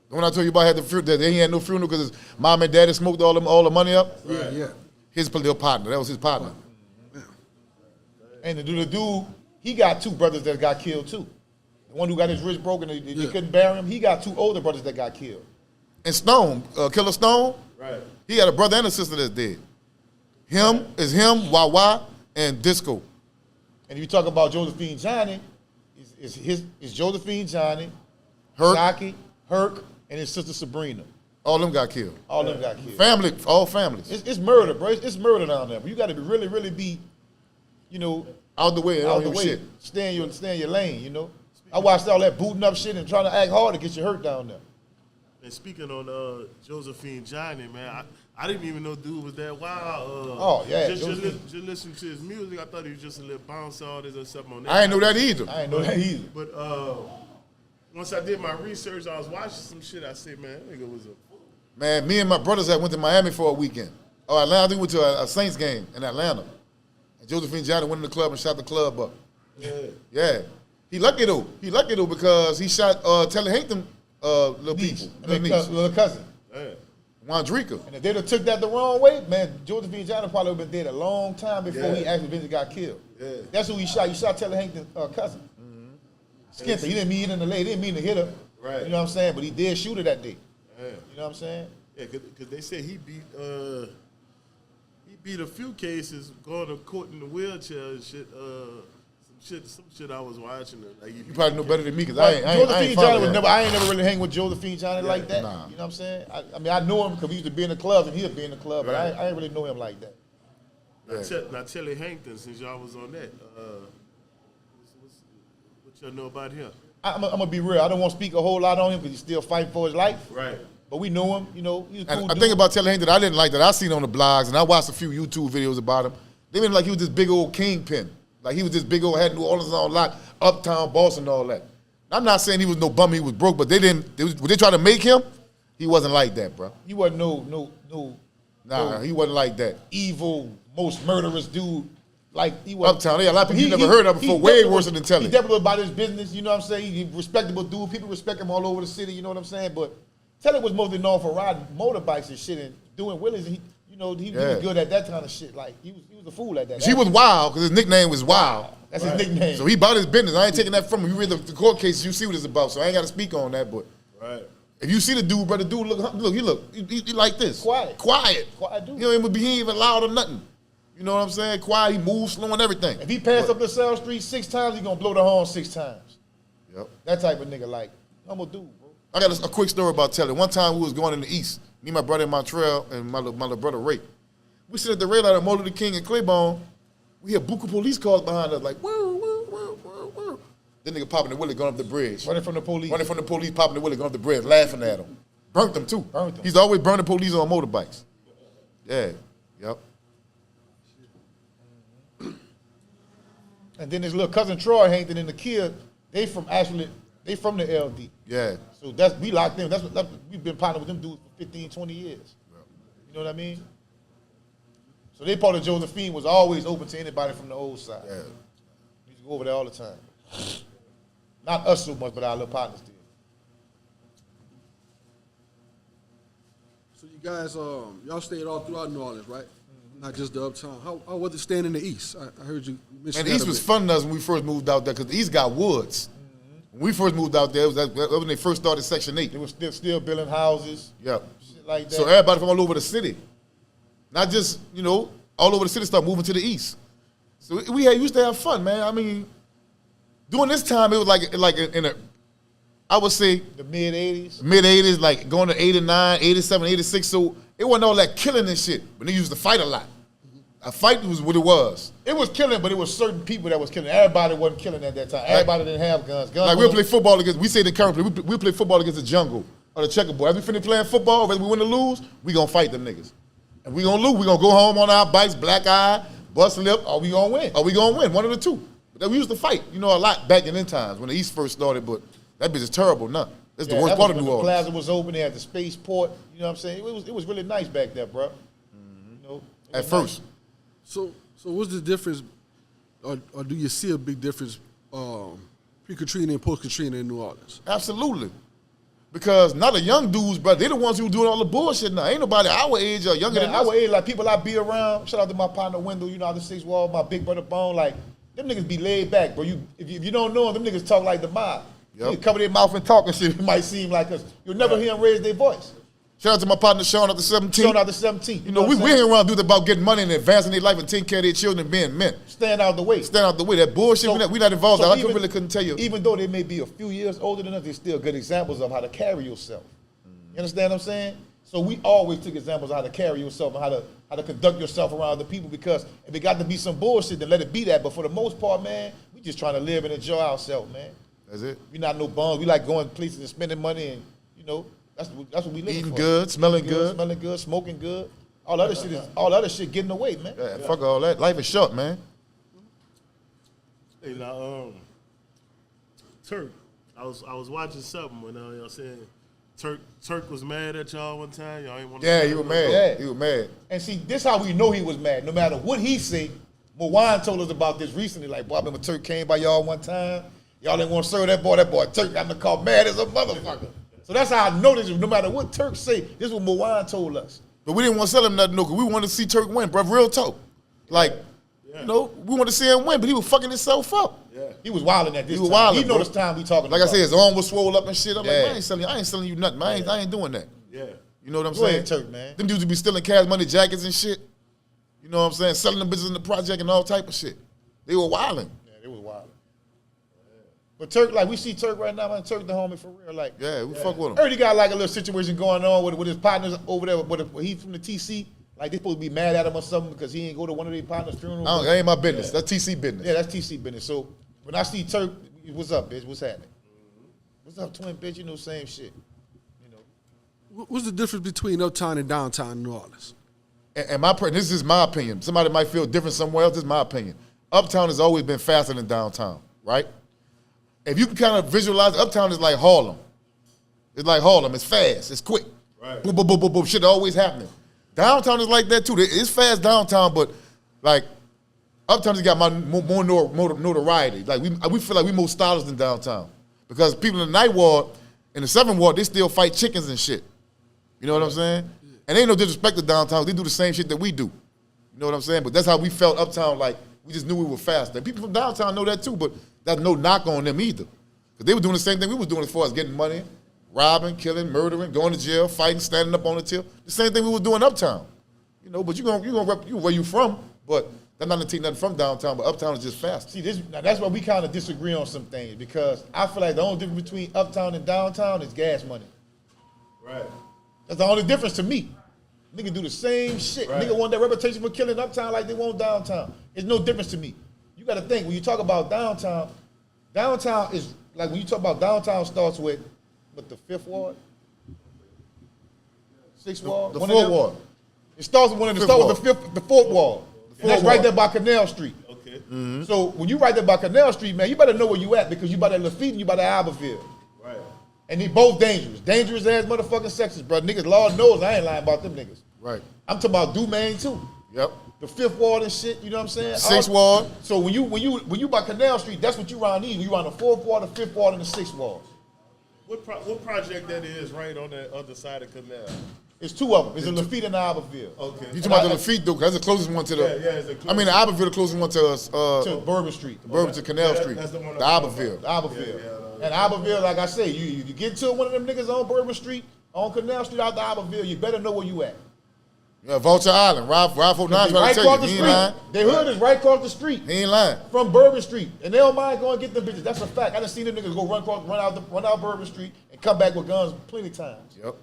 Speaker 3: The one I told you about had the funeral, that he had no funeral because his mom and daddy smoked all the money up.
Speaker 1: Yeah, yeah.
Speaker 3: His little partner, that was his partner.
Speaker 2: And the dude, he got 2 brothers that got killed too. The one who got his wrist broken, they couldn't bury him. He got 2 older brothers that got killed.
Speaker 3: And Stone, Killer Stone,
Speaker 4: Right.
Speaker 3: he had a brother and a sister that's dead. Him, Wawa, and Disco.
Speaker 2: And if you talk about Josephine Johnny, it's Josephine Johnny,
Speaker 3: Herc.
Speaker 2: Zaki, Herc, and his sister Sabrina.
Speaker 3: All them got killed.
Speaker 2: All of them got killed.
Speaker 3: Family, all families.
Speaker 2: It's murder, bro. It's murder down there. But you got to be really be, you know,
Speaker 3: Out the way,
Speaker 2: out
Speaker 3: all
Speaker 2: the
Speaker 3: your
Speaker 2: way.
Speaker 3: shit.
Speaker 2: Stay in your lane, you know. I watched all that booting up shit and trying to act hard to get you hurt down there.
Speaker 4: And speaking on Josephine Johnny, man, I didn't even know dude was that wild.
Speaker 2: Oh, yeah,
Speaker 4: Just
Speaker 2: Josephine.
Speaker 4: listen to his music. I thought he was just a little bounce artist or something on that.
Speaker 3: I ain't know that either.
Speaker 2: I ain't know that either.
Speaker 4: But once I did my research, I was watching some shit. I said, man, that nigga was a fool.
Speaker 3: Man, me and my brothers had went to Miami for a weekend. Oh, Atlanta, I think we went to a Saints game in Atlanta. And Josephine Johnny went in the club and shot the club up.
Speaker 4: Yeah.
Speaker 3: Yeah. He lucky though because he shot Telly Hankton little people.
Speaker 2: Little cousin.
Speaker 4: Man.
Speaker 3: Wandrika.
Speaker 2: And if they'd have took that the wrong way, man, Josephine Johnny probably would have been dead a long time before he actually eventually got killed.
Speaker 4: Yeah.
Speaker 2: That's who he shot. He shot Taylor Hankton's cousin. Skinned her. He didn't mean it in the leg. He didn't mean to hit her.
Speaker 4: Right.
Speaker 2: You know what I'm saying? But he did shoot her that day.
Speaker 4: Yeah.
Speaker 2: You know what I'm saying?
Speaker 4: Yeah, because they said he beat a few cases going to court in the wheelchair and shit. Some shit I was watching. Like
Speaker 3: You probably know better than me because I ain't
Speaker 2: Josephine Johnny was
Speaker 3: that.
Speaker 2: never. I ain't never really hang with Josephine Johnny like that.
Speaker 3: Nah.
Speaker 2: You know what I'm saying? I mean, I know him because we used to be in the clubs and he'll be in the club, but I ain't really know him like that.
Speaker 4: Now, Telly Hankton, since y'all was on that, what y'all know about him?
Speaker 2: I'm gonna be real. I don't want to speak a whole lot on him because he's still fighting for his life.
Speaker 4: Right.
Speaker 2: But we know him. You know, he's a cool
Speaker 3: And I
Speaker 2: dude.
Speaker 3: think about Telly Hankton, I didn't like that. I seen on the blogs and I watched a few YouTube videos about him. They made him like he was this big old kingpin. Like he was this big old, had New Orleans on lock, uptown boss and all that. I'm not saying he was no bum, he was broke, but when they tried to make him, he wasn't like that, bro.
Speaker 2: He wasn't no
Speaker 3: He wasn't like that.
Speaker 2: evil, most murderous dude. Like he was
Speaker 3: Uptown, yeah, a lot of people you never heard of before, way worse than Telly.
Speaker 2: He definitely about his business, you know what I'm saying? He's a respectable dude. People respect him all over the city, you know what I'm saying? But Telly was mostly known for riding motorbikes and shit and doing wheelies. And he was good at that kind of shit. Like he was a fool at that.
Speaker 3: He was wild because his nickname was Wild.
Speaker 2: That's his nickname.
Speaker 3: So he about his business. I ain't taking that from him. You read the court cases, you see what it's about. So I ain't got to speak on that. But
Speaker 4: Right.
Speaker 3: if you see the dude, brother, he like this.
Speaker 2: Quiet dude.
Speaker 3: He ain't even loud or nothing. You know what I'm saying? Quiet, he moves slow and everything.
Speaker 2: If he passed up the South Street 6 times, he gonna blow the horn 6 times.
Speaker 3: Yep.
Speaker 2: That type of nigga, like, humble dude, bro.
Speaker 3: I got a quick story about Telly. One time we was going in the East. Me, my brother in Montreal, and my little brother Ray. We sit at the red light at Martin Luther King and Claiborne,
Speaker 2: We hear buku police cars behind us, like, woo, woo, woo, woo, woo. That nigga popping the Willie going up the bridge.
Speaker 3: Running from the police.
Speaker 2: Running from the police, popping the Willie going up the bridge, laughing at him. Burnt them too.
Speaker 3: Burnt them.
Speaker 2: He's always burning police on motorbikes. Yeah, yep.
Speaker 3: And then his little cousin Troy Hankton and the kid, they from the LD.
Speaker 2: Yeah.
Speaker 3: So we locked in. We've been partnering with them dudes for 15, 20 years. You know what I mean? So they part of Josephine was always open to anybody from the old side.
Speaker 2: Yeah.
Speaker 3: We used to go over there all the time. Not us so much, but our little partners did.
Speaker 1: So you guys, y'all stayed all throughout New Orleans, right? Not just the uptown. How was it staying in the East? I heard you mention
Speaker 2: And the
Speaker 1: that
Speaker 2: East
Speaker 1: a
Speaker 2: was
Speaker 1: bit.
Speaker 2: fun to us when we first moved out there, because the East got woods. When we first moved out there, that was when they first started Section 8.
Speaker 3: They were still building houses,
Speaker 2: Yep.
Speaker 3: shit like that.
Speaker 2: So everybody from all over the city, not just, all over the city started moving to the East. So we used to have fun, man. I mean, during this time, it was like in a, I would say,
Speaker 3: the mid-'80s.
Speaker 2: mid-'80s, like going to 89, 87, 86. So it wasn't all that killing and shit, but they used to fight a lot. A fight was what it was.
Speaker 3: It was killing, but it was certain people that was killing. Everybody wasn't killing at that time. Everybody didn't have guns.
Speaker 2: Like we'll play football against, we say the current play, we'll play football against the jungle or the checkerboard. As we finish playing football, whether we win or lose, we gonna fight them niggas. And we gonna lose, we gonna go home on our bikes, black eye, bust lip, or we gonna win. One of the two. But then we used to fight, a lot back in them times when the East first started, but that bitch is terrible now. That's the worst part of New
Speaker 3: The
Speaker 2: Orleans.
Speaker 3: plaza was open, they had the spaceport, you know what I'm saying? It was really nice back there, bro.
Speaker 2: At first.
Speaker 1: So what's the difference, or do you see a big difference pre-Katrina and post-Katrina in New Orleans?
Speaker 2: Absolutely. Because not the young dudes, bro, they the ones who doing all the bullshit now. Ain't nobody our age or younger than us.
Speaker 3: Our age, like people I be around, shout out to my partner Wendell, out the 6 Wall, my big brother Bone, like, them niggas be laid back, bro. If you don't know them niggas talk like the mob.
Speaker 2: Yep.
Speaker 3: They cover their mouth and talk and shit. It might seem like us. You'll never hear them raise their voice.
Speaker 2: Shout out to my partner Sean at the 17.
Speaker 3: Showing out the 17.
Speaker 2: We
Speaker 3: what I'm saying?
Speaker 2: hang around dudes about getting money and advancing their life and taking care of their children and being men.
Speaker 3: Stand out the way.
Speaker 2: Stand out the way. That bullshit, we not involved.
Speaker 3: So
Speaker 2: I really couldn't tell you.
Speaker 3: Even though they may be a few years older than us, they're still good examples of how to carry yourself. You understand what I'm saying? So we always took examples of how to carry yourself and how to conduct yourself around other people, because if it got to be some bullshit, then let it be that. But for the most part, man, we just trying to live and enjoy ourselves, man.
Speaker 2: That's it.
Speaker 3: We not no bums. We like going places and spending money, and that's what we live for.
Speaker 2: Eating good, smelling good.
Speaker 3: Smelling good, smoking good. All other shit getting away, man.
Speaker 2: Yeah, fuck all that. Life is short, man.
Speaker 4: Hey, now, Turk, I was watching something when, y'all saying Turk was mad at y'all one time. Y'all ain't want to.
Speaker 2: Yeah, he was mad.
Speaker 3: Yeah.
Speaker 2: He was mad.
Speaker 3: And see, this how we know he was mad. No matter what he say, Moan told us about this recently. Like, boy, I remember Turk came by y'all one time. Y'all didn't want to serve that boy. That boy Turk got in the car mad as a motherfucker. So that's how I know this. No matter what Turk say, this is what Moan told us.
Speaker 2: But we didn't want to sell him nothing, no, because we wanted to see Turk win, bro. Real talk. Like, we wanted to see him win, but he was fucking himself up.
Speaker 4: Yeah.
Speaker 3: He was wilding at this
Speaker 2: He was
Speaker 3: time.
Speaker 2: wilding,
Speaker 3: He know
Speaker 2: bro.
Speaker 3: this time we talking
Speaker 2: Like
Speaker 3: about.
Speaker 2: I said, his arm was swole up and shit. I'm
Speaker 3: Yeah.
Speaker 2: like, I ain't selling you nothing, man. I ain't doing that.
Speaker 4: Yeah.
Speaker 2: You know what I'm
Speaker 3: Go
Speaker 2: saying?
Speaker 3: ahead, Turk, man.
Speaker 2: Them dudes would be stealing cash money jackets and shit. You know what I'm saying? Selling them bitches in the project and all type of shit. They were wilding.
Speaker 3: Yeah, it was wilding. But Turk, like, we see Turk right now, man. Turk the homie for real. Like,
Speaker 2: Yeah, we fuck with
Speaker 3: I
Speaker 2: him.
Speaker 3: heard he got like a little situation going on with his partners over there. He's from the TC. Like, they supposed to be mad at him or something because he ain't go to one of their partners' funerals.
Speaker 2: That ain't my business. That's TC business.
Speaker 3: Yeah, that's TC business. So when I see Turk, what's up, bitch? What's happening? What's up, twin bitch? You know, same shit.
Speaker 1: What's the difference between uptown and downtown New Orleans?
Speaker 2: And this is my opinion. Somebody might feel different somewhere else. This is my opinion. Uptown has always been faster than downtown, right? If you can kind of visualize, uptown is like Harlem. It's like Harlem. It's fast. It's quick.
Speaker 4: Right.
Speaker 2: Boom, boom, boom, boom, boom. Shit always happening. Downtown is like that too. It's fast downtown, but like uptown has got more notoriety. Like we feel like we more stylish than downtown because people in the ninth ward, in the seventh ward, they still fight chickens and shit. You know what I'm saying? And ain't no disrespect to downtown. They do the same shit that we do. You know what I'm saying? But that's how we felt uptown. Like we just knew we were fast. And people from downtown know that too. But that's no knock on them either. Because they were doing the same thing we was doing as far as getting money, robbing, killing, murdering, going to jail, fighting, standing up on the till. The same thing we was doing uptown. You know, but you gonna rep where you from. But that's not to take nothing from downtown. But uptown is just fast.
Speaker 3: See, that's why we kind of disagree on some things, because I feel like the only difference between uptown and downtown is gas money.
Speaker 4: Right.
Speaker 3: That's the only difference to me.
Speaker 2: Niggas do the same shit.
Speaker 4: Right.
Speaker 2: Nigga want that reputation for killing uptown like they want downtown. It's no difference to me. You got to think, when you talk about downtown is, like when you talk about downtown starts with the 5th ward? 6th ward?
Speaker 3: The
Speaker 2: One of
Speaker 3: 4th
Speaker 2: them?
Speaker 3: ward.
Speaker 2: It starts with
Speaker 3: Fifth
Speaker 2: the 4th ward. And that's right
Speaker 3: ward.
Speaker 2: there by Canal Street.
Speaker 4: Okay.
Speaker 2: So when you right there by Canal Street, man, you better know where you at because you by that Lafitte and you by that Albertville.
Speaker 4: Right.
Speaker 2: And they both dangerous. Dangerous ass motherfucking sections, bro. Niggas, Lord knows I ain't lying about them niggas.
Speaker 3: Right.
Speaker 2: I'm talking about Dumaine too.
Speaker 3: Yep.
Speaker 2: The 5th ward and shit, you know what I'm saying?
Speaker 3: 6th ward.
Speaker 2: So when you by Canal Street, that's what you round these. You round the 4th ward, the 5th ward, and the 6th ward.
Speaker 4: What project that is right on the other side of Canal?
Speaker 2: It's 2 of them. It's in Lafitte and Albertville.
Speaker 4: Okay.
Speaker 3: You talking about the Lafitte though? 'Cause that's the closest one to the.
Speaker 4: Yeah, it's the closest.
Speaker 3: I mean, the Albertville the closest one to us.
Speaker 2: To Bourbon Street.
Speaker 3: Bourbon to Canal
Speaker 4: Yeah,
Speaker 3: Street.
Speaker 4: that's the one
Speaker 3: The
Speaker 4: I'm
Speaker 3: Albertville.
Speaker 2: The Albertville.
Speaker 4: Yeah,
Speaker 2: And Albertville, like I say, you get to one of them niggas on Bourbon Street, on Canal Street out the Albertville, you better know where you at.
Speaker 3: Yeah, Vulture Island. Rob 49
Speaker 2: They
Speaker 3: trying
Speaker 2: right
Speaker 3: to
Speaker 2: across
Speaker 3: tell
Speaker 2: the
Speaker 3: you. He ain't lying.
Speaker 2: street. Their hood is right across the street.
Speaker 3: He ain't lying.
Speaker 2: From Bourbon Street, and they don't mind going and get them bitches. That's a fact. I done seen them niggas go run out Bourbon Street and come back with guns plenty times.
Speaker 3: Yep.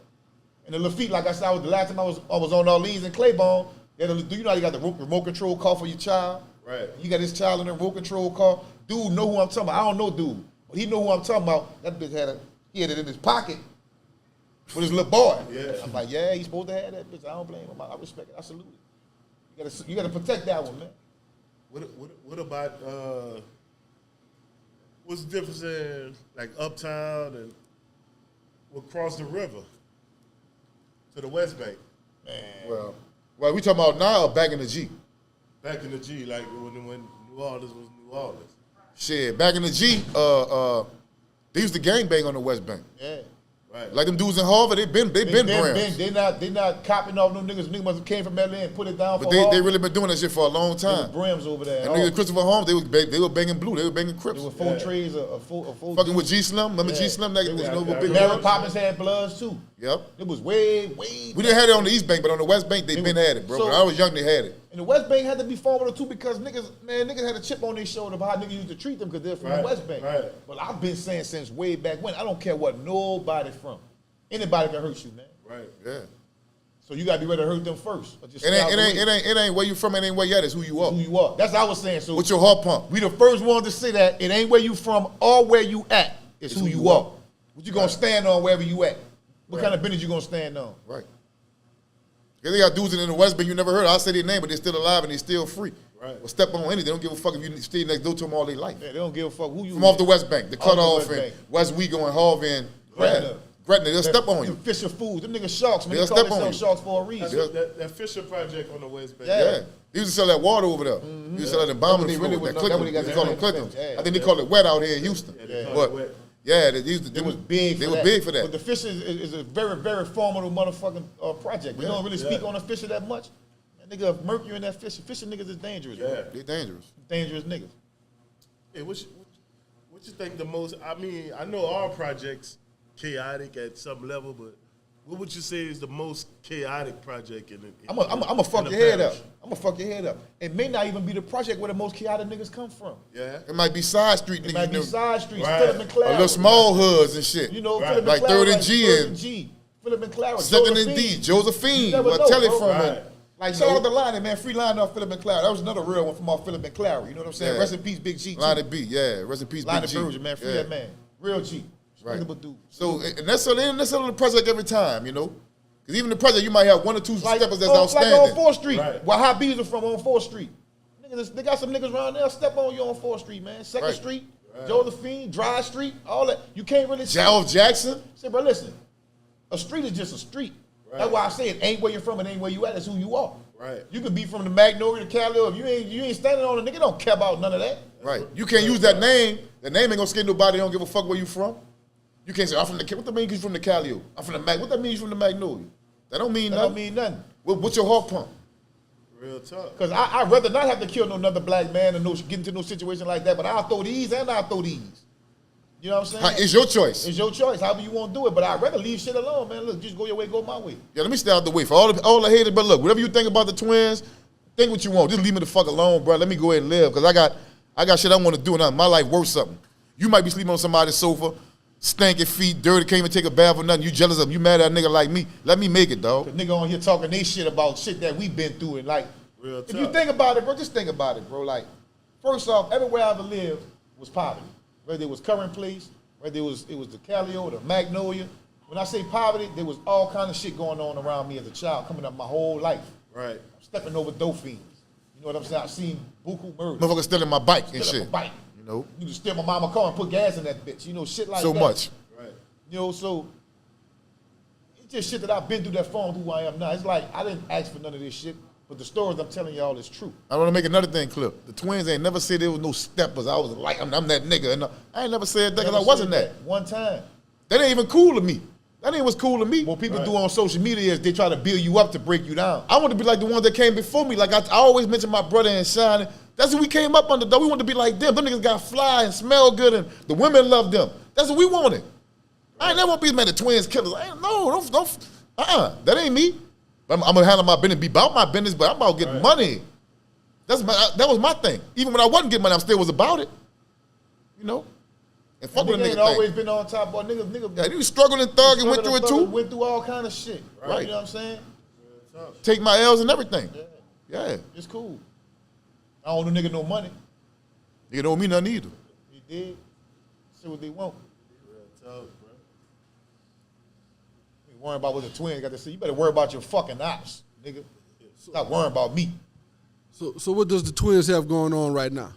Speaker 2: And the Lafitte, like I said, the last time I was on Orleans and Claiborne. Do you know how you got the remote control car for your child?
Speaker 4: Right.
Speaker 2: You got this child in the remote control car. Dude know who I'm talking about. I don't know dude, but he know who I'm talking about. That bitch he had it in his pocket with his little boy.
Speaker 4: Yeah.
Speaker 2: I'm like, yeah, he's supposed to have that bitch. I don't blame him. I respect it. I salute it. You gotta protect that one, man.
Speaker 4: What about what's the difference in like uptown and what cross the river to the West Bank?
Speaker 3: Well, we talking about now or back in the G?
Speaker 4: Back in the G, like when New Orleans was New Orleans.
Speaker 3: Shit, back in the G, they used to gangbang on the West Bank.
Speaker 2: Yeah.
Speaker 4: Right.
Speaker 3: Like them dudes in Harvard, they been Browns.
Speaker 2: They not copying off them niggas. Niggas must have came from LA and put it down
Speaker 3: But
Speaker 2: for
Speaker 3: they
Speaker 2: Harvard.
Speaker 3: really been doing that shit for a long
Speaker 2: There was
Speaker 3: time.
Speaker 2: Brims over there.
Speaker 3: And niggas Christopher Holmes, they were banging blue, they were banging Crips.
Speaker 2: There were 4 trays of 4.
Speaker 3: Fucking with G Slim, remember
Speaker 2: Yeah.
Speaker 3: G Slim? That
Speaker 2: It was-
Speaker 3: you know,
Speaker 4: yeah,
Speaker 3: big
Speaker 4: yeah.
Speaker 2: Mary Poppins had Bloods too.
Speaker 3: Yep.
Speaker 2: It was way.
Speaker 3: We didn't have it on the East Bank, but on the West Bank, they been had it, bro.
Speaker 2: So-
Speaker 3: When I was young, they had it.
Speaker 2: And the West Bank had to be formidable too because niggas had a chip on their shoulder about how niggas used to treat them because they're from the
Speaker 4: Right,
Speaker 2: West Bank.
Speaker 4: right.
Speaker 2: But I've been saying since way back when, I don't care what nobody from. Anybody can hurt you, man.
Speaker 4: Right.
Speaker 3: Yeah.
Speaker 2: So you gotta be ready to hurt them first. Or just
Speaker 3: It
Speaker 2: stay out the way.
Speaker 3: ain't where you from, it ain't where you at, it's who you are.
Speaker 2: Who you are. That's what I was saying. So
Speaker 3: What's your heart pump?
Speaker 2: we the first ones to say that it ain't where you from or where you at. It's who you are. What you gonna stand on wherever you at? What kind of business you gonna stand on?
Speaker 3: Right. Cause they got dudes in the West Bank you never heard of. I'll say their name, but they're still alive and they're still free.
Speaker 4: Right.
Speaker 3: Well, step on anything. They don't give a fuck if you stay next door to them all their life.
Speaker 2: Yeah, they don't give a fuck who you
Speaker 3: From off the West Bank, the
Speaker 2: Off the
Speaker 3: cutoff
Speaker 2: West
Speaker 3: and
Speaker 2: Bank.
Speaker 3: West Wego and Harvey and
Speaker 2: Gretna.
Speaker 3: Gretna, they'll step on you.
Speaker 2: Them Fisher fools. Them niggas sharks, man.
Speaker 3: They'll
Speaker 2: They call
Speaker 3: step on
Speaker 2: themselves
Speaker 3: you.
Speaker 2: sharks for a
Speaker 4: That's
Speaker 2: reason.
Speaker 4: what, that Fisher project on the West Bank.
Speaker 2: Yeah.
Speaker 3: Yeah. They used to sell that water over there. They used to sell that embalming
Speaker 2: That's what they
Speaker 3: fluid,
Speaker 2: really
Speaker 3: that
Speaker 2: was- that's what they got
Speaker 3: they
Speaker 2: the
Speaker 3: call them
Speaker 2: name
Speaker 3: clickers.
Speaker 2: from. Yeah.
Speaker 3: I think they call it wet out here in Houston.
Speaker 4: they call
Speaker 3: But
Speaker 4: it wet.
Speaker 3: yeah, they used to.
Speaker 2: It was big.
Speaker 3: They
Speaker 2: for
Speaker 3: were
Speaker 2: that.
Speaker 3: big for that.
Speaker 2: But the Fisher is a very, very formidable motherfucking project. We don't really speak on the Fisher that much. That nigga mercury in that Fisher. Fisher niggas is dangerous.
Speaker 4: Yeah.
Speaker 2: Bro.
Speaker 3: They dangerous.
Speaker 2: Dangerous niggas.
Speaker 4: Hey, what you think the most? I mean, I know all projects chaotic at some level, but what would you say is the most chaotic project in the?
Speaker 2: I'm gonna fuck
Speaker 4: in
Speaker 2: your
Speaker 4: the
Speaker 2: head up.
Speaker 4: parish?
Speaker 2: I'm gonna fuck your head up. It may not even be the project where the most chaotic niggas come from.
Speaker 4: Yeah.
Speaker 3: It might be side street
Speaker 2: It
Speaker 3: niggas.
Speaker 2: might be
Speaker 3: you know,
Speaker 2: side streets,
Speaker 4: Right.
Speaker 2: Philip and
Speaker 3: or
Speaker 2: Clara.
Speaker 3: little small hoods and shit.
Speaker 2: You know,
Speaker 4: Right.
Speaker 2: Philip and
Speaker 3: Like
Speaker 2: Clara.
Speaker 3: Third and G
Speaker 2: Third
Speaker 3: and
Speaker 2: G. Philip and Clara.
Speaker 3: Second and D,
Speaker 2: Josephine.
Speaker 3: Josephine,
Speaker 2: You never
Speaker 3: where
Speaker 2: know,
Speaker 3: Telly
Speaker 2: bro.
Speaker 3: from.
Speaker 4: Right.
Speaker 2: Like, shout out to Lonnie, man. Free line off Philip and Clara. That was another real one from off Philip and Clara. You know what I'm saying?
Speaker 3: Yeah.
Speaker 2: Rest in peace, Big G. too.
Speaker 3: Line of B, yeah. Rest in peace,
Speaker 2: Line
Speaker 3: Big
Speaker 2: of
Speaker 3: G.
Speaker 2: Virgin, man. Free
Speaker 3: Yeah.
Speaker 2: that man. Real G.
Speaker 3: Right.
Speaker 2: Respectable dude.
Speaker 3: So, and that's on the project every time, you know? Because even the project, you might have one or two steppers that's
Speaker 2: Like
Speaker 3: outstanding.
Speaker 2: on 4th Street.
Speaker 4: Right.
Speaker 2: Where Hot Bees are from on 4th Street. Niggas, they got some niggas around there. Step on you on 4th Street, man. 2nd
Speaker 3: Right.
Speaker 2: Street, Josephine, Dry Street, all that. You can't really see.
Speaker 3: Jalf Jackson,
Speaker 2: Say, bro, listen. A street is just a street.
Speaker 4: Right.
Speaker 2: That's why I say it ain't where you're from, it ain't where you at. It's who you are.
Speaker 4: Right.
Speaker 2: You can be from the Magnolia to Cali. If you ain't standing on it, nigga don't care about none of that.
Speaker 3: right? You can't use that name. The name ain't gonna scare nobody. They don't give a fuck where you from. You can't say I'm from the. What that mean? You from the Calio? I'm from the Mag. What that mean? You from the Magnolia? That don't mean
Speaker 2: That
Speaker 3: nothing.
Speaker 2: don't mean nothing.
Speaker 3: What's your heart pump?
Speaker 4: Real talk.
Speaker 2: Because I'd rather not have to kill no another black man and get into no situation like that. But I'll throw these and I'll throw these. You know what I'm saying?
Speaker 3: It's your choice.
Speaker 2: It's your choice, however you want to do it. But I'd rather leave shit alone, man. Look, just go your way, go my way.
Speaker 3: Yeah, let me stay out the way for all the haters. But look, whatever you think about the Twins, think what you want. Just leave me the fuck alone, bro. Let me go ahead and live because I got shit I want to do and my life worth something. You might be sleeping on somebody's sofa. Stanky feet, dirty, can't even take a bath or nothing. You jealous of him. You mad at a nigga like me. Let me make it, dog.
Speaker 2: Cause nigga on here talking they shit about shit that we been through. And like,
Speaker 4: Real
Speaker 2: if
Speaker 4: tough.
Speaker 2: you think about it, bro, just think about it, bro. Like, first off, everywhere I ever lived was poverty. Whether it was Current Place, whether it was the Calio, the Magnolia. When I say poverty, there was all kind of shit going on around me as a child, coming up my whole life.
Speaker 4: Right.
Speaker 2: I'm stepping over dope fiends. You know what I'm saying? I've seen buku murder.
Speaker 3: Motherfucker stealing my bike and
Speaker 2: Stealing
Speaker 3: shit.
Speaker 2: my bike.
Speaker 3: You know?
Speaker 2: You can steal my mama car and put gas in that bitch. You know, shit like
Speaker 3: So
Speaker 2: that.
Speaker 3: much.
Speaker 4: Right.
Speaker 2: You know, so it's just shit that I've been through that formed who I am now. It's like I didn't ask for none of this shit, but the stories I'm telling y'all is true.
Speaker 3: I want to make another thing clear. The Twins ain't never said there was no steppers. I was like, I'm that nigga. And I ain't never said that because I
Speaker 2: Never
Speaker 3: wasn't
Speaker 2: said
Speaker 3: that.
Speaker 2: one time.
Speaker 3: That ain't even cool to me. That ain't what's cool to me.
Speaker 2: What people
Speaker 4: Right.
Speaker 2: do on social media is they try to build you up to break you down.
Speaker 3: I want to be like the ones that came before me. Like I always mention my brother and Shine. That's what we came up under, though. We wanted to be like them. Them niggas got fly and smell good, and the women love them. That's what we wanted. I ain't never want to be man the Twins killers. I ain't, no, don't. That ain't me. I'm gonna handle my business, be about my business, but I'm about getting money. That was my thing. Even when I wasn't getting money, I still was about it. You know. And fuck with a
Speaker 2: Nigga
Speaker 3: nigga
Speaker 2: ain't always
Speaker 3: thing.
Speaker 2: been on top, boy. Nigga.
Speaker 3: Yeah, you struggled and thug and went through it too.
Speaker 2: Went through all kind of shit.
Speaker 3: Right.
Speaker 2: You know what I'm saying?
Speaker 3: Take my L's and everything. Yeah.
Speaker 2: It's cool. I don't owe nigga no money.
Speaker 3: You don't owe me nothing either.
Speaker 2: He did. See what they want.
Speaker 4: Real tough, bro.
Speaker 2: You ain't worrying about what the Twins got to say. You better worry about your fucking ops, nigga. Stop worrying about me.
Speaker 1: So what does the Twins have going on right now?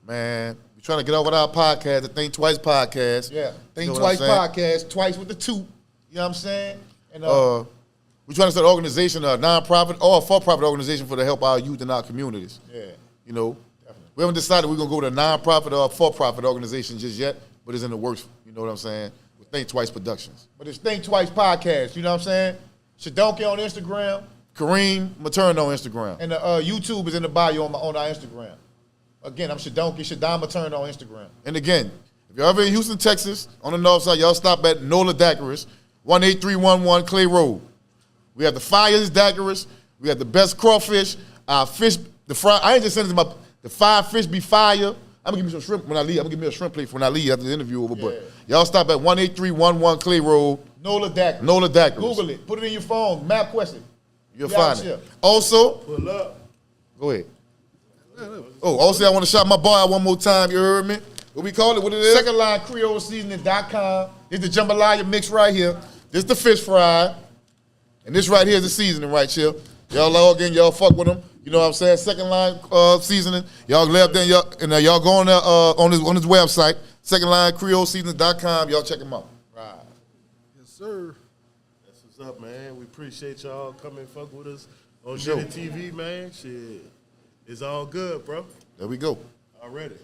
Speaker 3: Man, we trying to get over our podcast, the Think Twice podcast.
Speaker 2: Yeah. Think
Speaker 3: You know
Speaker 2: Twice
Speaker 3: what I'm
Speaker 2: podcast, twice with the two. You know what I'm saying? And
Speaker 3: We're trying to start an organization, a non-profit or a for-profit organization to help our youth in our communities.
Speaker 2: yeah.
Speaker 3: You know, we haven't decided we're going to go to a non-profit or a for-profit organization just yet, but it's in the works, you know what I'm saying, with Think Twice Productions.
Speaker 2: But it's Think Twice podcast, you know what I'm saying? Shadonki on Instagram,
Speaker 3: Kareem Matern on Instagram.
Speaker 2: and the YouTube is in the bio on our Instagram. Again, I'm Shadonki, Shadon Matern on Instagram.
Speaker 3: And again, if you're ever in Houston, Texas, on the north side, y'all stop at Nola Daiquiris, 18311 Clay Road. We have the finest daiquiris. We have the best crawfish. Our fish, the fry. I ain't just saying this, the fried fish be fire. I'm gonna give me some shrimp when I leave. I'm gonna give me a shrimp plate when I leave after the interview over. But y'all stop at 18311 Clay Road.
Speaker 2: Nola Daiquiris.
Speaker 3: Nola Daiquiris.
Speaker 2: Google it. Put it in your phone. Map question.
Speaker 3: You'll
Speaker 2: We out
Speaker 3: find
Speaker 2: here.
Speaker 3: it. Also,
Speaker 4: Pull up.
Speaker 3: go ahead. Oh, also I want to shout my boy out one more time. You heard me? What we call it? What it is?
Speaker 2: Second line Creole Seasoning.com. This the jambalaya mix right here.
Speaker 3: This the fish fry. And this right here is the seasoning right here. Y'all log in, y'all fuck with them. You know what I'm saying? Second line seasoning. Y'all left in, y'all go on there on his website, secondlinecreoleseasoning.com. Y'all check him out.
Speaker 2: Right.
Speaker 1: Yes, sir.
Speaker 4: That's what's up, man. We appreciate y'all coming fuck with us on
Speaker 3: Sure.
Speaker 4: Jitty TV, man. Shit. It's all good, bro.
Speaker 3: There we go.
Speaker 4: Already.